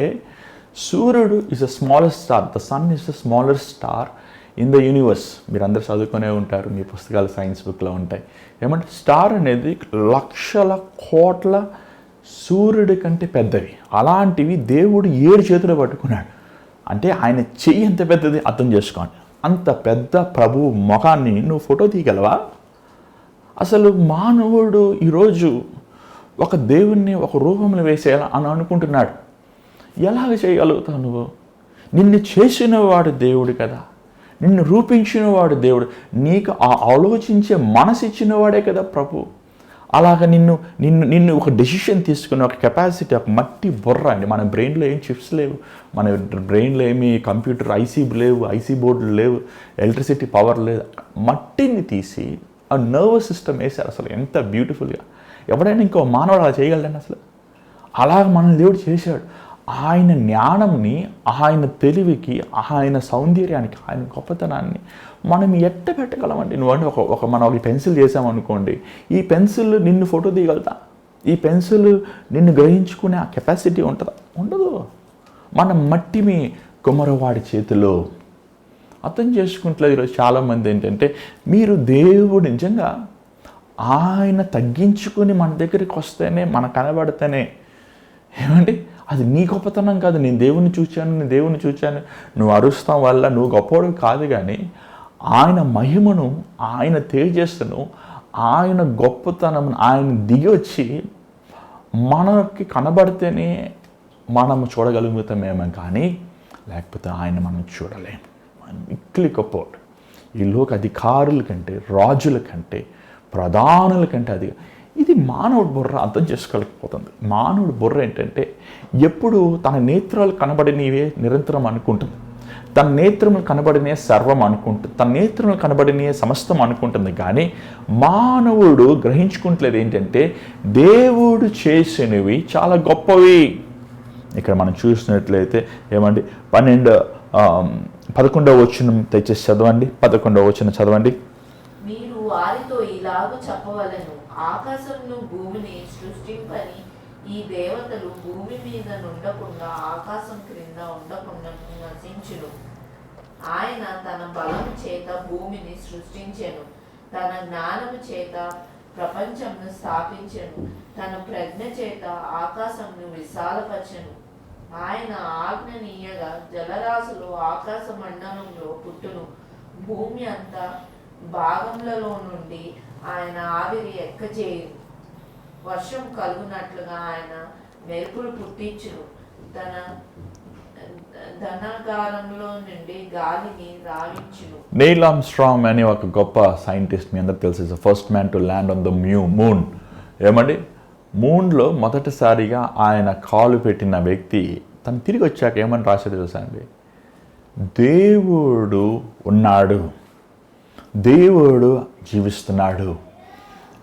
సూర్యుడు is the smallest star, the sun is the smallest star in the universe. మీరు అందరూ చదువుకునే ఉంటారు, మీ పుస్తకాలు సైన్స్ బుక్లో ఉంటాయి. ఏమంటే స్టార్ అనేది లక్షల కోట్ల సూర్యుడి కంటే పెద్దవి. అలాంటివి దేవుడు 7 చేతులు పట్టుకున్నాడు. అంటే ఆయన చెయ్యి ఎంత పెద్దది అర్థం చేసుకోండి. అంత పెద్ద ప్రభువు ముఖాన్ని నువ్వు ఫోటో తీయగలవా? అసలు మానవుడు ఈరోజు ఒక దేవుణ్ణి ఒక రూపంలో వేసేయాలని అని అనుకుంటున్నాడు. ఎలాగ చేయగలుగుతావు నువ్వు? నిన్ను చేసినవాడు దేవుడు కదా, నిన్ను రూపించినవాడు దేవుడు, నీకు ఆ ఆలోచించే మనసు ఇచ్చినవాడే కదా ప్రభు. అలాగ నిన్ను ఒక డెసిషన్ తీసుకునే ఒక కెపాసిటీ, ఒక మట్టి బుర్ర అండి. మన బ్రెయిన్లో ఏం చిప్స్ లేవు, మన బ్రెయిన్లో ఏమి కంప్యూటర్ ఐసీ బోర్డులు లేవు, ఎలక్ట్రిసిటీ పవర్ లేదు. మట్టిని తీసి ఆ నర్వస్ సిస్టమ్ వేశారు. అసలు ఎంత బ్యూటిఫుల్గా. ఎవడైనా ఇంకో మానవుడు అలా చేయగలడండి అసలు? అలాగ మనల్ని దేవుడు చేశాడు. ఆయన జ్ఞానంని, ఆయన తెలివికి, ఆయన సౌందర్యానికి, ఆయన గొప్పతనాన్ని మనం ఎట్ట పెట్టగలమండి? నువ్వంటే మనం ఒక పెన్సిల్ చేసామనుకోండి, ఈ పెన్సిల్ నిన్ను ఫోటో తీయగలుగుతా? ఈ పెన్సిల్ నిన్ను గ్రహించుకునే ఆ కెపాసిటీ ఉంటుందా? ఉండదు. మన మట్టిమి కుమ్మరవాడి చేతిలో. అర్థం చేసుకుంటలేదు ఈరోజు చాలామంది. ఏంటంటే మీరు దేవుడు నిజంగా ఆయన తగ్గించుకుని మన దగ్గరికి వస్తేనే, మన కనబడితేనే, ఏమండి అది నీ గొప్పతనం కాదు. నేను దేవుని చూచాను నువ్వు అరుస్తాం వల్ల నువ్వు గొప్పవాడు కాదు, కానీ ఆయన మహిమను, ఆయన తేజస్సును, ఆయన గొప్పతనం, ఆయన దిగి వచ్చి మనకి కనబడితేనే మనము చూడగలుగుతామేమో, కానీ లేకపోతే ఆయన మనం చూడలేము. మిక్కిలి గొప్పవాడు. ఈ లోక అధికారుల కంటే, రాజుల కంటే, ప్రధానుల కంటే అది. ఇది మానవుడి బుర్ర అర్థం చేసుకోలేకపోతుంది. మానవుడి బుర్ర ఏంటంటే ఎప్పుడు తన నేత్రాలు కనబడినవే నిరంతరం అనుకుంటుంది, తన నేత్రములు కనబడినే సర్వం అనుకుంటుంది, తన నేత్రములు కనబడినే సమస్తం అనుకుంటుంది. కానీ మానవుడు గ్రహించుకుంటలేదు ఏంటంటే దేవుడు చేసినవి చాలా గొప్పవి. ఇక్కడ మనం చూసినట్లయితే ఏమండి 11వ వచనం తెచ్చేసి చదవండి. 11వ వచనం చదవండి. మీరు వారితో ఇలాగూ చెప్పవలెను, ఆకాశంను భూమిని సృష్టింపని ఈ దేవతలు భూమి మీద నుండకుండా ఆకాశం క్రింద ఉండకుండా నశించును. ఆయన తన బలము చేత భూమిని సృష్టించెను, తన జ్ఞానము చేత ప్రపంచంను స్థాపించెను, తన ప్రజ్ఞ చేత ఆకాశంను విశాలపరచెను. ఆయన ఆజ్ఞనీయగా జలరాశులు ఆకాశ మండలంలో పుట్టును. భూమి అంతా భాగములలో నుండి ఆయన ఆవిరి ఎక్కజేయును. వర్షం కలుగునట్లుగా ఆయన మెరుపులు పుట్టించును. తన ధనాగారంలో నుండి గాలిని రావించును. నెయిల్ ఆర్మ్స్ట్రాంగ్ అనే ఒక గొప్ప సైంటిస్ట్ మీ అందరికి తెలుసు, is first man to land on the moon. ఏమండి, మూన్లో మొదటిసారిగా ఆయన కాలు పెట్టిన వ్యక్తి తను తిరిగి వచ్చాక ఏమని రాశాడు తెలుసా అండి? దేవుడు ఉన్నాడు, దేవుడు జీవిస్తున్నాడు.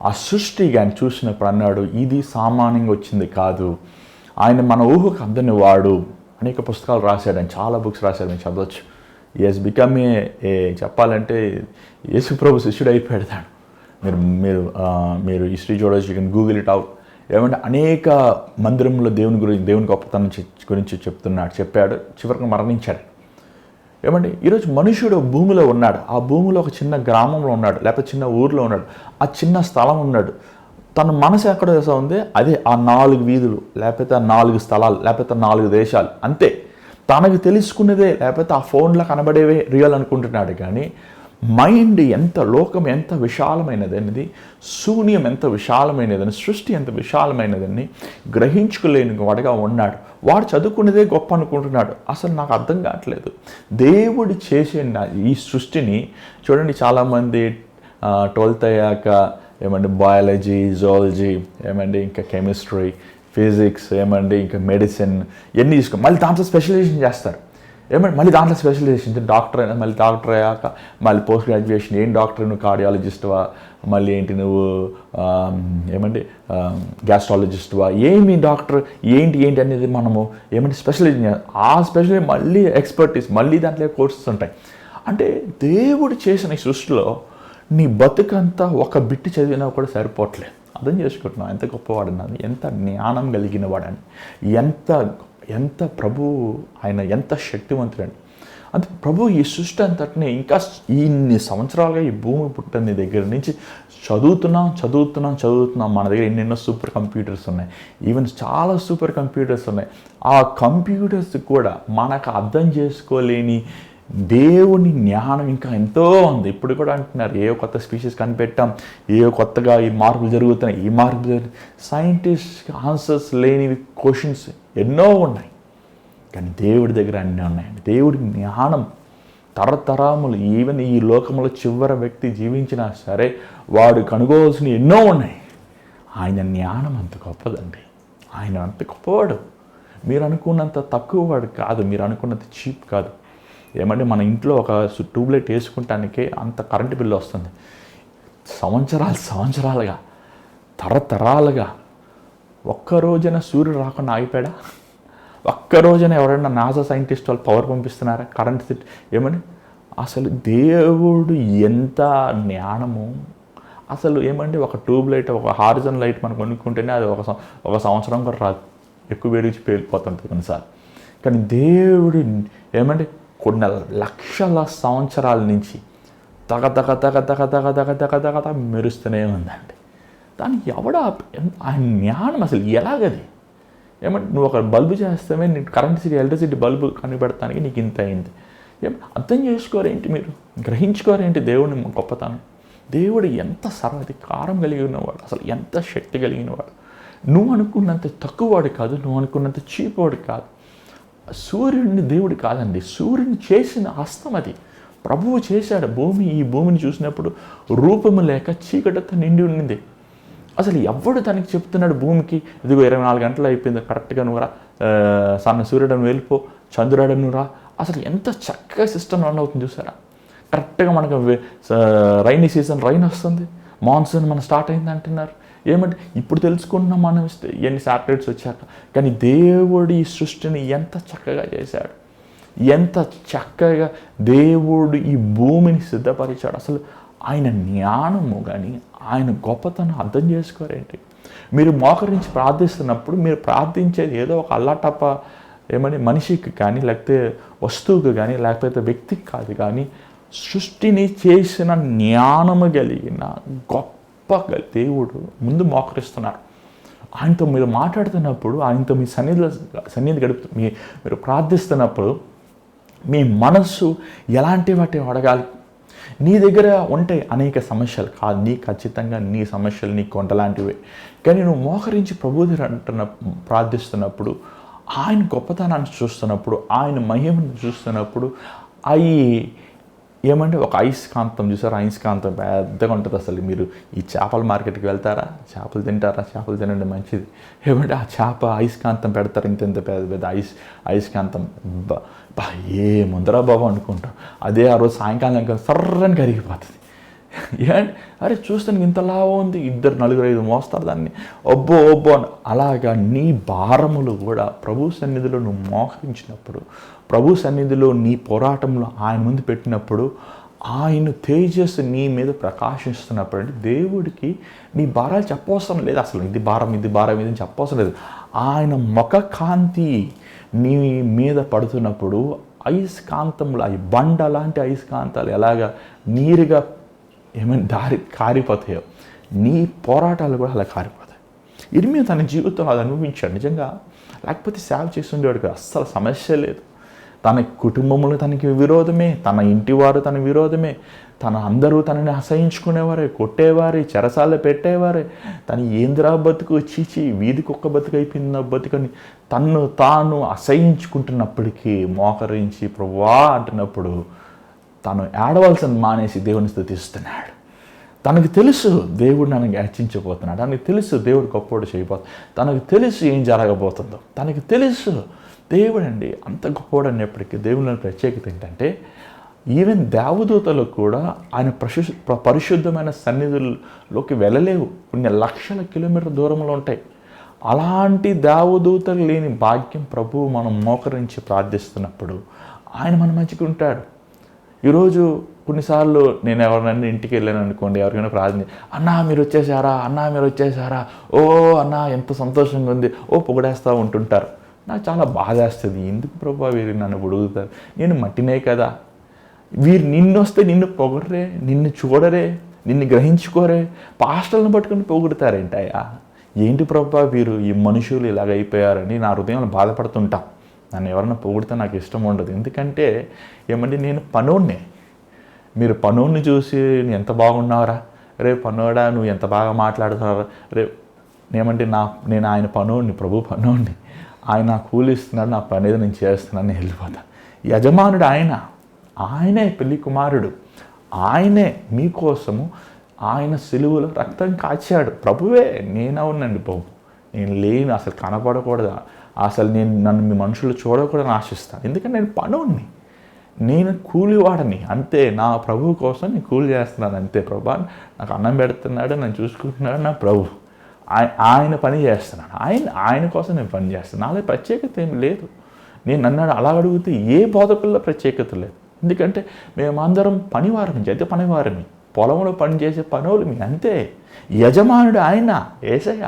ఆ సృష్టి ఆయన చూసినప్పుడు అన్నాడు, ఇది సామాన్యంగా వచ్చింది కాదు, ఆయన మన ఊహకు అందని వాడు. అనేక పుస్తకాలు రాశాడు, ఆయన చాలా బుక్స్ రాశాడు, మీరు చదవచ్చు. ఎస్ బికమ్ ఏ చెప్పాలంటే యేసుప్రభు శిష్యుడు అయిపోయాడు తాను. మీరు హిస్టరీ చూడవచ్చు, you can Google it out. ఏమంటే అనేక మందిరంలో దేవుని గొప్పతనం గురించి చెప్పాడు, చివరికి మరణించాడు. ఏమండి, ఈరోజు మనుషుడు భూమిలో ఉన్నాడు, ఆ భూమిలో ఒక చిన్న గ్రామంలో ఉన్నాడు, లేకపోతే చిన్న ఊరిలో ఉన్నాడు, ఆ చిన్న స్థలం ఉన్నాడు. తన మనసు ఎక్కడ ఉంది, అదే ఆ 4 వీధులు, లేకపోతే ఆ 4 స్థలాలు, లేకపోతే 4 దేశాలు, అంతే. తనకు తెలుసుకున్నదే, లేకపోతే ఆ ఫోన్లో కనబడేవే రియల్ అనుకుంటున్నాడు. కానీ మైండ్ లోకం ఎంత విశాలమైనదనేది, శూన్యం ఎంత విశాలమైనదని, సృష్టి ఎంత విశాలమైనదని గ్రహించుకోలేని వాడుగా ఉన్నాడు. వాడు చదువుకునేదే గొప్ప అనుకుంటున్నాడు. అసలు నాకు అర్థం కావట్లేదు. దేవుడు చేసే ఈ సృష్టిని చూడండి, చాలామంది 12th అయ్యాక ఏమండి బయాలజీ, జువాలజీ, ఏమండి ఇంకా కెమిస్ట్రీ, ఫిజిక్స్, ఏమండి ఇంకా మెడిసిన్ ఇవన్నీ మళ్ళీ దాంట్లో స్పెషలైజేషన్ చేస్తారు. ఏమంటే మళ్ళీ దాంట్లో స్పెషలైజేషన్, డాక్టర్ అయినా మళ్ళీ డాక్టర్ అయ్యాక మళ్ళీ పోస్ట్ గ్రాడ్యుయేషన్, ఏం డాక్టర్ నువ్వు కార్డియాలజిస్ట్వా, మళ్ళీ ఏంటి నువ్వు ఏమంటే గ్యాస్ట్రాలజిస్ట్వా, ఏమి డాక్టర్ ఏంటి అనేది మనము ఏమంటే స్పెషలైజేషన్, ఆ స్పెషలైజ్ మళ్ళీ ఎక్స్పర్టీస్, మళ్ళీ దాంట్లో కోర్సెస్ ఉంటాయి. అంటే దేవుడు చేసిన ఈ సృష్టిలో నీ బతుకంతా ఒక బిట్టు చదివినా కూడా సరిపోవట్లేదు. అర్థం చేసుకుంటున్నావు ఎంత గొప్పవాడన్నది, ఎంత జ్ఞానం కలిగిన వాడని, ఎంత ప్రభు ఆయన ఎంత శక్తివంతుడని. అంటే ప్రభు ఈ సృష్టి అంతటిని ఇంకా ఇన్ని సంవత్సరాలుగా ఈ భూమి పుట్టిన దగ్గర నుంచి చదువుతున్నాం. మన దగ్గర ఎన్నెన్నో సూపర్ కంప్యూటర్స్ ఉన్నాయి, ఈవెన్ చాలా సూపర్ కంప్యూటర్స్ ఉన్నాయి. ఆ కంప్యూటర్స్ కూడా మనకు అర్థం చేసుకోలేని దేవుని జ్ఞానం ఇంకా ఎంతో ఉంది. ఇప్పుడు కూడా అంటున్నారు, ఏ కొత్త స్పీషీస్ కనిపెట్టాం, కొత్తగా ఈ మార్పులు జరుగుతున్నాయి, సైంటిస్ట్ ఆన్సర్స్ లేనివి క్వశ్చన్స్ ఎన్నో ఉన్నాయి. కానీ దేవుడి దగ్గర అన్నీ ఉన్నాయండి. దేవుడి జ్ఞానం తరతరాములు, ఈవెన్ ఈ లోకంలో చివరి వ్యక్తి జీవించినా సరే వాడు కనుగోవాల్సిన ఎన్నో ఉన్నాయి. ఆయన జ్ఞానం అంత గొప్పదండి. ఆయన అంత గొప్పవాడు. మీరు అనుకున్నంత తక్కువ వాడు కాదు, మీరు అనుకున్నంత చీప్ కాదు. ఏమంటే మన ఇంట్లో ఒక ట్యూబ్లైట్ వేసుకుంటానికే అంత కరెంటు బిల్లు వస్తుంది. సంవత్సరాలుగా తరతరాలుగా ఒక్కరోజైనా సూర్యుడు రాకుండా ఆగిపోయాడా? ఒక్కరోజైనా ఎవరైనా నాసా సైంటిస్ట్ వాళ్ళు పవర్ పంపిస్తున్నారా కరెంట్? ఏమని అసలు దేవుడు ఎంత జ్ఞానము. అసలు ఏమంటే ఒక ట్యూబ్లైట్, ఒక హారిజన్ లైట్ మనం కొనుక్కుంటేనే అది ఒక సంవత్సరం కూడా రాదు, ఎక్కువ వేడిచి పేలిపోతుంటుంది కొన్నిసార్లు. కానీ దేవుడు ఏమంటే కొన్ని లక్షల సంవత్సరాల నుంచి తగ మెరుస్తూనే ఉందండి. దానికి ఆయన జ్ఞానం అసలు ఎలాగది? ఏమంటే నువ్వు ఒక బల్బు చేస్తామే, నీకు ఎలక్ట్రిసిటీ బల్బు కనిపెడతానికి నీకు ఇంత అయింది. అర్థం చేసుకోరేంటి, మీరు గ్రహించుకోరేంటి దేవుడిని గొప్పతనం? దేవుడు ఎంత సర్వాధికారం కలిగి ఉన్నవాడు, అసలు ఎంత శక్తి కలిగినవాడు. నువ్వు అనుకున్నంత తక్కువవాడు కాదు, నువ్వు అనుకున్నంత చీపవాడు కాదు. సూర్యుడిని దేవుడు కాదండి, సూర్యుని చేసిన హస్తం అది. ప్రభువు చేశాడు. ఈ భూమిని చూసినప్పుడు రూపము లేక చీకటితో నిండి ఉండింది. అసలు ఎవడు దానికి చెప్తున్నాడు భూమికి, ఇదిగో 24 గంటలు అయిపోయింది, కరెక్ట్గా నువ్వు రా, సూర్యుడను వెళ్ళిపో, చంద్రుడను రా. అసలు ఎంత చక్కగా సిస్టమ్ రన్ అవుతుంది చూసారా? కరెక్ట్గా మనకు రైనీ సీజన్ రైన్ వస్తుంది, మాన్సూన్ మన స్టార్ట్ అయింది అంటున్నారు. ఏమంటే ఇప్పుడు తెలుసుకుంటున్నాం మనం ఎన్ని శాటిలైట్స్ వచ్చాక. కానీ దేవుడు ఈ సృష్టిని ఎంత చక్కగా చేశాడు, ఎంత చక్కగా దేవుడు ఈ భూమిని సిద్ధపరిచాడు. అసలు ఆయన జ్ఞానము కానీ ఆయన గొప్పతనం అర్థం చేసుకోరేంటి? మీరు మోకరించి ప్రార్థిస్తున్నప్పుడు మీరు ప్రార్థించేది ఏదో ఒక అల్లాటప్ప ఏమని మనిషికి కానీ, లేకపోతే వస్తువుకి కానీ, లేకపోతే వ్యక్తికి కాదు, కానీ సృష్టిని చేసిన జ్ఞానము కలిగిన గొప్ప దేవుడు ముందు మోకరిస్తున్నారు. ఆయనతో మీరు మాట్లాడుతున్నప్పుడు, ఆయనతో మీ సన్నిధి గడుపుతూ మీరు ప్రార్థిస్తున్నప్పుడు మీ మనస్సు ఎలాంటి వాటి అడగాలి? నీ దగ్గర ఉంటే అనేక సమస్యలు కాదు, ఖచ్చితంగా నీ సమస్యలు నీకు కొంటలాంటివే. కానీ నువ్వు మోకరించి ప్రభు దగ్గర ప్రార్థిస్తున్నప్పుడు ఆయన గొప్పతనాన్ని చూస్తున్నప్పుడు, ఆయన మహిమను చూస్తున్నప్పుడు అవి ఏమంటే ఒక అయస్కాంతం చూసారు, అయస్కాంతం పెద్దగా ఉంటుంది. అసలు మీరు ఈ చేపల మార్కెట్కి వెళ్తారా, చేపలు తింటారా, చేపలు తినండి మంచిది. ఏమంటే ఆ చేప అయస్కాంతం పెడతారు, ఇంత పెద్ద పెద్ద అయస్కాంతం ఏ ముందరా బాబు అనుకుంటాం. అదే ఆ రోజు సాయంకాలం సర్రని కరిగిపోతుంది. ఏంటి అరే చూస్తానికి ఇంతలా ఉంది, 2-4-5 మోస్తారు దాన్ని, ఒబ్బో అని. అలాగా నీ భారములు కూడా ప్రభు సన్నిధిలో నువ్వు మోకరించినప్పుడు, ప్రభు సన్నిధిలో నీ పోరాటంలో ఆయన ముందు పెట్టినప్పుడు, ఆయన తేజస్సు నీ మీద ప్రకాశిస్తున్నప్పుడు, అంటే దేవుడికి నీ భారాలు చెప్పవసరం లేదు. అసలు ఇది భారం ఇది అని చెప్పవసరం లేదు. ఆయన ముఖ కాంతి నీ మీద పడుతున్నప్పుడు అయస్కాంతంలో, అవి బండ లాంటి అయస్కాంతాలు ఎలాగా నీరుగా ఏమైనా కారిపోతాయో, నీ పోరాటాలు కూడా అలా కారిపోతాయి. ఇర్మియా తన జీవితంలో అది అనుభవించాడు నిజంగా. లేకపోతే సేవ చేస్తుండేవాడు కదా, అస్సలు సమస్య లేదు. తన కుటుంబంలో తనకి విరోధమే, తన ఇంటివారు తన విరోధమే, అందరూ తనని అసహించుకునేవారే, కొట్టేవారే, చెరసాల పెట్టేవారే. తను ఏందిరా బతుకు, చీచి వీధికి ఒక్క బతుకు అయిపోయింది బతుకని తన్ను తాను అసహించుకుంటున్నప్పటికీ మోకరించి ప్రభువా అంటున్నప్పుడు తను ఏడవలసిన మానేసి దేవుని స్తుతిస్తున్నాడు. తనకు తెలుసు దేవుడు నన్ను హెచ్చించబోతున్నాడు, తనకు తెలుసు దేవుడు గొప్పవాడు చేయబోతున్నాడు, తనకు తెలుసు ఏం జరగబోతుందో, తనకు తెలుసు. దేవుడు అండి అంత గొప్పవాడు అనేప్పటికీ దేవుని ప్రత్యేకత ఏంటంటే, ఈవెన్ దేవదూతలు కూడా ఆయన పరిశుద్ధమైన సన్నిధుల్లోకి వెళ్ళలేవు, కొన్ని లక్షల కిలోమీటర్ల దూరంలో ఉంటాయి. అలాంటి దేవదూతలు లేని భాగ్యం ప్రభువు మనం మోకరించి ప్రార్థిస్తున్నప్పుడు ఆయన మన మంచిగా ఉంటాడు. ఈరోజు కొన్నిసార్లు నేను ఎవరినైనా ఇంటికి వెళ్ళాను అనుకోండి, ఎవరికైనా ప్రార్థన, అన్నా మీరు వచ్చేసారా, ఓ అన్నా ఎంత సంతోషంగా ఉంది, ఓ పొగడేస్తూ ఉంటుంటారు. నాకు చాలా బాధేస్తుంది, ఎందుకు ప్రభా వీరు నన్ను పొడుగుతారు, నేను మట్టినే కదా. వీరు నిన్ను వస్తే నిన్ను పొగడరే, నిన్ను చూడరే, నిన్ను గ్రహించుకోరే, పాస్టర్లను పట్టుకుని పొగుడుతారేంటయ్యా, ఏంటి ప్రభా వీరు ఈ మనుషులు ఇలాగ అయిపోయారని నా హృదయంలో బాధపడుతుంటా. నన్ను ఎవరన్నా పొగిడితే నాకు ఇష్టం ఉండదు. ఎందుకంటే ఏమంటే నేను పనోడినే, మీరు పనోడిని చూసి నువ్వు ఎంత బాగున్నావురా, రే పనోడా నువ్వు ఎంత బాగా మాట్లాడుతున్నారా, రే ఏమంటే నేను ఆయన పనోడిని, ప్రభు పనోడిని, ఆయన నాకు కూలిస్తున్నాడు, నా పని ఏదో నేను చేస్తున్నాను, నేను వెళ్ళిపోతాను. యజమానుడు ఆయనే పెళ్లి కుమారుడు, ఆయనే మీకోసము ఆయన సిలువలో రక్తం కాచాడు. ప్రభువే నేనవునండి ప్రభు, నేను లేను, అసలు కనపడకూడదు, అసలు నన్ను మీ మనుషులు చూడకూడదని ఆశిస్తాను. ఎందుకంటే నేను పనోడిని, నేను కూలివాడని, అంతే. నా ప్రభు కోసం నేను కూలి చేస్తున్నాను అంతే. ప్రభా నాకు అన్నం పెడుతున్నాడు, నన్ను చూసుకుంటున్నాడు నా ప్రభు, ఆయన పని చేస్తున్నాను, ఆయన కోసం నేను పని చేస్తున్నాను. నాలో ప్రత్యేకత ఏమి లేదు. నన్ను అలా అడిగితే ఏ బోధకుల్లో ప్రత్యేకత లేదు. ఎందుకంటే మేమందరం పనివారమి, జత పనివారమి, పొలంలో పనిచేసే పనులు అంతే. యజమానుడు ఆయన యేసయ్య.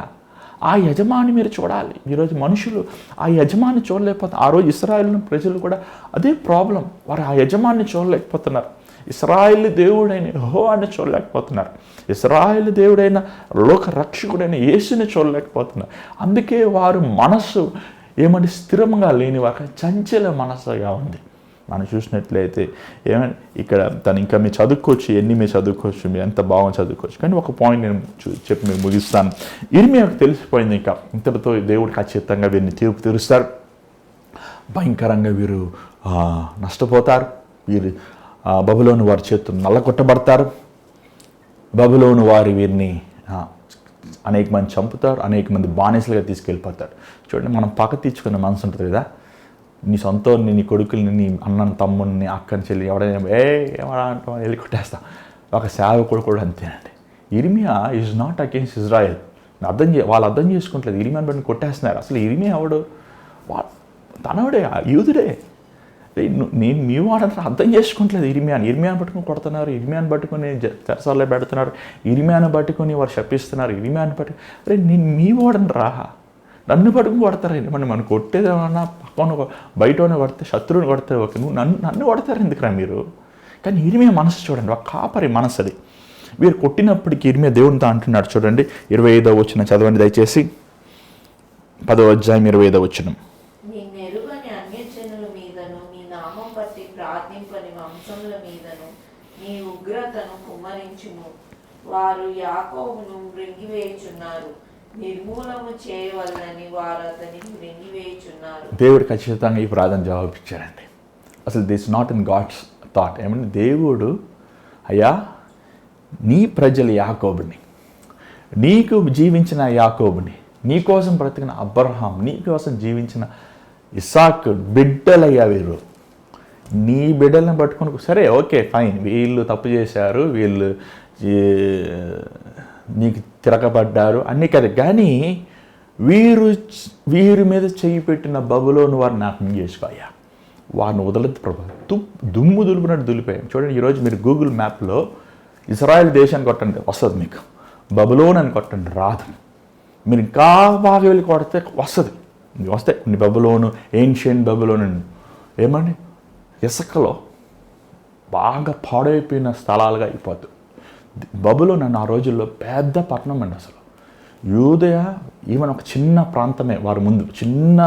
ఆ యజమాని మీరు చూడాలి. ఈరోజు మనుషులు ఆ యజమాని చూడలేకపోతున్నారు. ఆ రోజు ఇశ్రాయేల్ ప్రజలు కూడా అదే ప్రాబ్లం, వారు ఆ యజమాన్ని చూడలేకపోతున్నారు. ఇశ్రాయేలు దేవుడైన యెహోవాని చూడలేకపోతున్నారు. ఇశ్రాయేలు దేవుడైన లోక రక్షకుడైన యేసుని చూడలేకపోతున్నారు. అందుకే వారు మనస్సు ఏమంటే స్థిరంగా లేని వారు, చంచల మనస్సుగా ఉంది. మనం చూసినట్లయితే ఏమంటే ఇక్కడ తను ఇంకా మీరు చదువుకోవచ్చు, మీరు చదువుకోవచ్చు, మీరు ఎంత బాగా చదువుకోవచ్చు. కానీ ఒక పాయింట్ నేను చెప్పి మీరు ముగిస్తాను. ఇర్మియాకు తెలిసిపోయింది, ఇంకా ఇంతటితో దేవుడు ఖచ్చితంగా వీరిని తీర్పు తీరుస్తారు, భయంకరంగా వీరు నష్టపోతారు, వీరు బబులోను వారి చేతులు నల్లగొట్టబడతారు, బబులోను వీరిని అనేక మంది చంపుతారు, అనేక మంది బానిసలుగా తీసుకెళ్ళిపోతారు. చూడండి, మనం పక్క తీర్చుకున్న మనసు ఉంటుంది కదా, నీ సొంతని, నీ కొడుకుల్ని, నీ అన్నని, తమ్ముడిని, అక్కని, చెల్లి ఎవడైనా ఏమడా అంటూ వెళ్ళి కొట్టేస్తాం. ఒక సేవకుడు కూడా అంతేనండి. ఇర్మియా ఈజ్ నాట్ అగెయిన్స్ట్ ఇజ్రాయెల్. వాళ్ళు అర్థం చేసుకుంటలేదు, ఇర్మియాని బట్టి కొట్టేస్తున్నారు. అసలు ఇర్మియా ఎవడు, తనవుడే, యూదుడే. నేను మీ వాడంటే అర్థం చేసుకుంటలేదు. ఇర్మియాని పట్టుకుని కొడుతున్నారు, ఇర్మియాని పట్టుకుని చెరసాల్లో పెడుతున్నారు, ఇర్మియాని పట్టుకొని వారు శపిస్తున్నారు, ఇర్మియాని పట్టుకుని, అరే నేను మీ వాడని రా, నన్ను పట్టుకుని కొడతారు. మనం కొట్టేదేమన్నా పక్కన బయటనే కొడితే, శత్రువుని కొడితే ఓకే, నువ్వు నన్ను కొడతారు ఎందుకురా మీరు. కానీ ఇర్మియా మనసు చూడండి, ఒక కాపరి మనసు అది. వీరు కొట్టినప్పటికీ ఇర్మియా దేవునితో అంటున్నాడు. చూడండి 25వ వచనం చదవండి దయచేసి. 10వ అధ్యాయం 25వ వచనం. నిన్నెరుగని అన్యజనుల మీదను, నీ నామం బట్టి ప్రార్థింపని వంశముల మీదను నీ ఉగ్రతను కుమ్మరించుము. వారు యాకోబును మృంగివేయుచున్నారు, నిర్మూలము చేయవలనని వారు అతనికి మృంగివేయుచున్నారు. దేవుడు ఖచ్చితంగా ఈ ప్రార్థన జవాబిచ్చాడండి. అసలు this not in God's thought. ఏమంటే దేవుడు, అయ్యా నీ ప్రజలు యాకోబుని, నీకు జీవించిన యాకోబుని, నీ కోసం బ్రతికిన అబ్రహాం, నీ కోసం జీవించిన ఇస్సాకు బిడ్డలయ్యా వీరు. నీ బిడ్డలను పట్టుకుని సరే ఓకే ఫైన్, వీళ్ళు తప్పు చేశారు, వీళ్ళు నీకు తిరగబడ్డారు అన్నీ కదా, కానీ వీరి మీద చేయి పెట్టిన బబులోను వారిని జ్ఞాపకం చేసుకోయ్యా. వారిని వదలద్దు ప్రభా. దుమ్ము దులిపినట్టు దులిపోయాం. చూడండి, ఈరోజు మీరు గూగుల్ మ్యాప్లో ఇజ్రాయెల్ దేశాన్ని కొట్టండి, వస్తుంది. మీకు బబులోన్ అని కొట్టండి, రాదు. మీరు ఇంకా బాగా వెళ్ళి కొడితే వస్తుంది, వస్తాయి కొన్ని బబులోను, ఏన్షియన్ బబులోన్. ఏమండి, ఇసుకలో బాగా పాడైపోయిన స్థలాలుగా అయిపోతుంది. బబులోన్ అన్న ఆ రోజుల్లో పెద్ద పట్టణం అండి. అసలు యూదయ ఈవెన్ ఒక చిన్న ప్రాంతమే వారి ముందు, చిన్న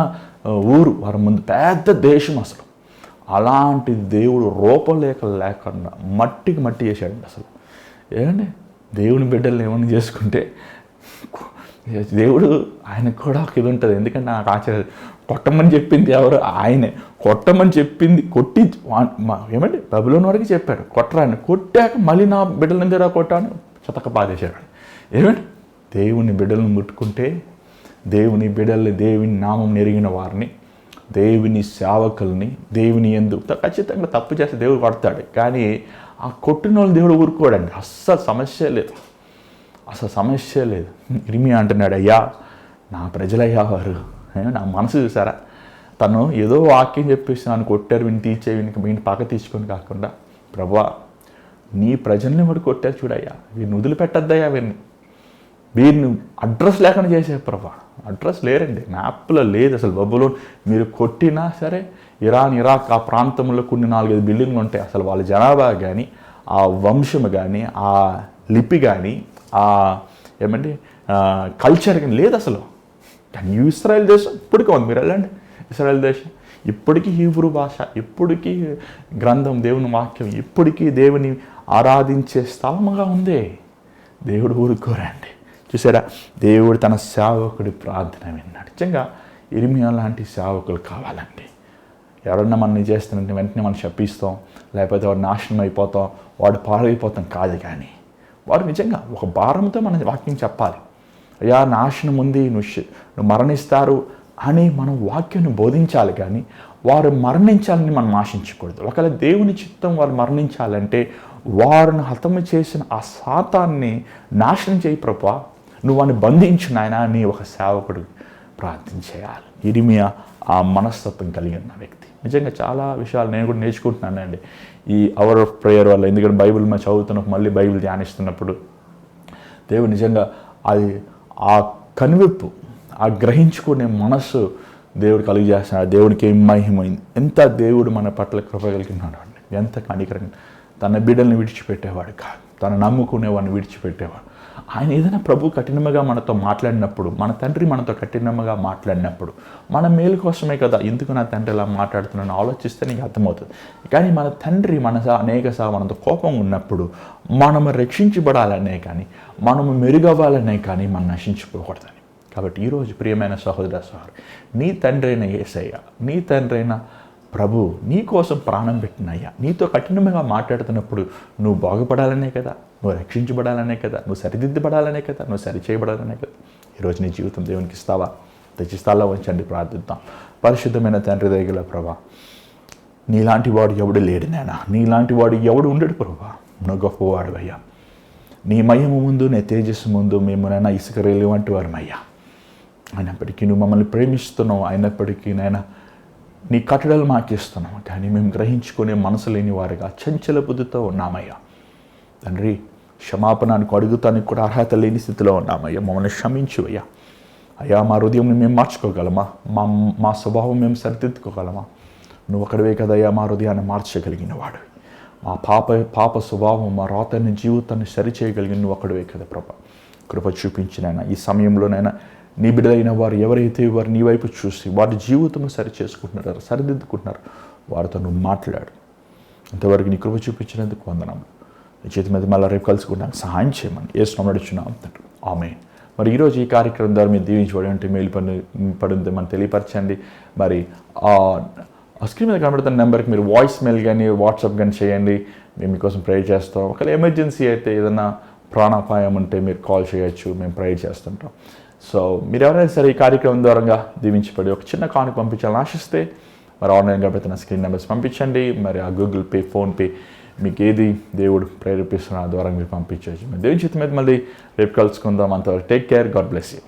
ఊరు వారి ముందు, పెద్ద దేశం అసలు. అలాంటి దేవుడు రూపలేఖ లేకుండా మట్టికి మట్టి చేశాడండి. అసలు ఏమండి, దేవుని బిడ్డలు ఏమన్నా చేసుకుంటే దేవుడు ఆయనకు కూడా ఒక ఇది ఉంటుంది. ఎందుకంటే నాకు ఆశ్చర్య, కొట్టమని చెప్పింది ఎవరు? ఆయనే. కొట్టమని చెప్పింది కొట్టి ఏమంటే బబులోన్ వరకు చెప్పాడు కొట్టరాని, కొట్టాక మళ్ళీ నా బిడ్డల దగ్గర కొట్టాను చతక బాధేశాడు. ఏమంటే దేవుని బిడ్డలను ముట్టుకుంటే, దేవుని బిడ్డల్ని, దేవుని నామం నెరిగిన వారిని, దేవుని సేవకుల్ని, దేవుని యందు ఖచ్చితంగా తప్పు చేస్తే దేవుడు కొడతాడు. కానీ ఆ కొట్టిన వాళ్ళు దేవుడు ఊరుకోడండి. అస్సలు సమస్య లేదు, అసలు సమస్య లేదు. ఇర్మియా అంటున్నాడు, అయ్యా నా ప్రజలయ్యా వారు, నా మనసు చూసారా, తను ఏదో వాక్యం చెప్పేసి నన్ను కొట్టారు, వీని తీర్చే వీని పక్క తీసుకొని కాకుండా, ప్రభా నీ ప్రజల్ని వాడు కొట్టారు చూడయ్యా, వీరిని వదిలిపెట్టద్దయ్యా, వీరిని అడ్రస్ లేకుండా చేసే ప్రభా. అడ్రస్ లేరండి, మ్యాప్లో లేదు అసలు. బబులోన్ మీరు కొట్టినా సరే, ఇరాక్ ఆ ప్రాంతంలో కొన్ని 4-5 బిల్డింగ్లు ఉంటాయి. అసలు వాళ్ళ జనాభా కానీ, ఆ వంశము కానీ, ఆ లిపి కానీ, ఆ ఏమంటే కల్చర్ కానీ లేదు అసలు. కానీ ఇస్రాయల్ దేశం ఇప్పటికీ ఉంది, మీరు వెళ్ళండి ఇస్రాయల్ దేశం, ఇప్పటికీ హీబ్రూ భాష, ఇప్పటికీ గ్రంథం, దేవుని వాక్యం ఇప్పటికీ దేవుని ఆరాధించే స్థలముగా ఉంది. దేవుడు ఊరుకోరండి. చూసారా, దేవుడు తన సేవకుడి ప్రార్థన విన్నాడు. నిజంగా ఇర్మియా లాంటి సేవకులు కావాలండి. ఎవరన్నా మనం చేస్తున్నట్టు వెంటనే మనం శపిస్తాం, లేకపోతే వాడు నాశనం అయిపోతాం, వాడు పాడైపోతాం కాదు. కానీ వాడు నిజంగా ఒక భారంతో మన వాక్యం చెప్పాలి. అయ్యా నాశనం ఉంది, నువ్వు మరణిస్తారు అని మనం వాక్యాన్ని బోధించాలి. కానీ వారు మరణించాలని మనం ఆశించకూడదు. ఒకవేళ దేవుని చిత్తం వారు మరణించాలంటే వారిని హతము చేసిన ఆ శాతాన్ని నాశనం చేయి ప్రభా, నువ్వు వాడిని బంధించు నాయనా అని ఒక సేవకుడు ప్రార్థన చేయాలి. ఇర్మియా ఆ మనస్తత్వం కలిగిన వ్యక్తి. నిజంగా చాలా విషయాలు నేను కూడా నేర్చుకుంటున్నానండి ఈ అవర్ ఆఫ్ ప్రేయర్ వల్ల. ఎందుకంటే బైబిల్ మేము చదువుతున్నప్పుడు, మళ్ళీ బైబిల్ ధ్యానిస్తున్నప్పుడు దేవుడు నిజంగా అది ఆ కనువిప్పు, ఆ గ్రహించుకునే మనస్సు దేవుడు కలిగజేస్తున్నాడు. దేవుడికి ఏం మహిమైంది, ఎంత దేవుడు మన పట్ల కృప కలిగినాడు అండి, ఎంత కనికరంగా. తన బిడ్డల్ని విడిచిపెట్టేవాడు కాదు, తను నమ్ముకునేవాడిని విడిచిపెట్టేవాడు. ఆయన ఏదైనా ప్రభు కఠినంగా మనతో మాట్లాడినప్పుడు, మన తండ్రి మనతో కఠినంగా మాట్లాడినప్పుడు, మన మేలు కోసమే కదా, ఎందుకు నా తండ్రి ఇలా మాట్లాడుతున్నాను ఆలోచిస్తే నీకు అర్థమవుతుంది. కానీ మన తండ్రి అనేకసార్లు మనతో కోపం ఉన్నప్పుడు మనము రక్షించబడాలనే కానీ, మనము మెరుగవ్వాలనే కానీ మనం నశించుకోకూడదని. కాబట్టి ఈరోజు ప్రియమైన సహోదర సహోదరి, నీ తండ్రి అయిన యేసయ్య, నీ తండ్రి అయిన ప్రభు నీ కోసం ప్రాణం పెట్టినయ్యా, నీతో కఠినంగా మాట్లాడుతున్నప్పుడు నువ్వు బాగుపడాలనే కదా, నువ్వు రక్షించబడాలనే కదా, నువ్వు సరిదిద్దబడాలనే కదా, నువ్వు సరిచేయబడాలనే కదా. ఈరోజు నీ జీవితం దేవునికి ఇస్తావా? తెచ్చిస్తాలో ఉంచండి, ప్రార్థిద్దాం. పరిశుద్ధమైన తండ్రి దగ్గర ప్రభా, నీలాంటి వాడు ఎవడు లేడు నాయనా, నీలాంటి వాడు ఎవడు ఉండడు ప్రభా. నువ్వు గొప్పవాడు అయ్యా. నీ మహిమ ముందు, నీ తేజస్సు ముందు మేము నైనా ఇసుక రేలు వంటి వారమయ్యా. అయినప్పటికీ నువ్వు మమ్మల్ని ప్రేమిస్తున్నావు, అయినప్పటికీ నాయన నీ కట్టడలు మాకు ఇస్తున్నాము. కానీ మేము గ్రహించుకునే మనసు లేని వారిగా చంచల బుద్ధితో ఉన్నామయ్యా. తండ్రి, క్షమాపణకు అడుగుతానికి కూడా అర్హత లేని స్థితిలో ఉన్నామయ్యా. మమ్మల్ని క్షమించువయ్యా. అయ్యా మా హృదయం మేము మార్చుకోగలమా? మా స్వభావం మేము సరిదిద్దుకోగలమా? నువ్వు ఒకడివే కదయ్యా మా హృదయాన్ని మార్చగలిగిన వాడు. మా పాప స్వభావం, మా రాతని జీవితాన్ని సరిచేయగలిగిన నువ్వు ఒకడివే కదా ప్రభా. కృప చూపించినైనా ఈ సమయంలోనైనా నీ బిడ్డలైన వారు ఎవరైతే వారు నీ వైపు చూసి వారి జీవితం సరి చేసుకుంటున్నారో, సరిదిద్దుకుంటున్నారు, వారితో నువ్వు మాట్లాడు. అంతవరకు నీ కృప చూపించినందుకు వందనాలు. నీ చేతి మీద మళ్ళీ రేపు కలుసుకుంటాను, సహాయం చేయమని యేసు నామములో అడుగుచున్నాము తండ్రి. ఆమేన్. మరి ఈరోజు ఈ కార్యక్రమం ద్వారా మీరు దీవించబడి ఉంటే మేలు పడుంటే మనం తెలియపరచండి. మరి ఆ స్క్రీన్ మీద కనబడుతున్న నెంబర్కి మీరు వాయిస్ మెయిల్ కానీ వాట్సాప్ కానీ చేయండి. మేము మీకోసం ప్రే చేస్తాం. ఒకవేళ ఎమర్జెన్సీ అయితే ఏదైనా ప్రాణాపాయం ఉంటే మీరు కాల్ చేయొచ్చు, మేము ప్రే చేస్తుంటాం. సో మీరు ఎవరైనా సరే ఈ కార్యక్రమం ద్వారా దీవించబడి ఒక చిన్న కానుక పంపించాలని ఆశిస్తే మరి ఆన్లైన్గా పెడుతున్న స్క్రీన్ నెంబర్స్ పంపించండి. మరి ఆ గూగుల్ పే, ఫోన్పే మీకు ఏది దేవుడు ప్రేరేపిస్తున్న ద్వారా మీరు పంపించవచ్చు. మరి దేవుని చిత్తం మీద మళ్ళీ రేపు కలుసుకుందాం. అంతవరకు take care. God bless you.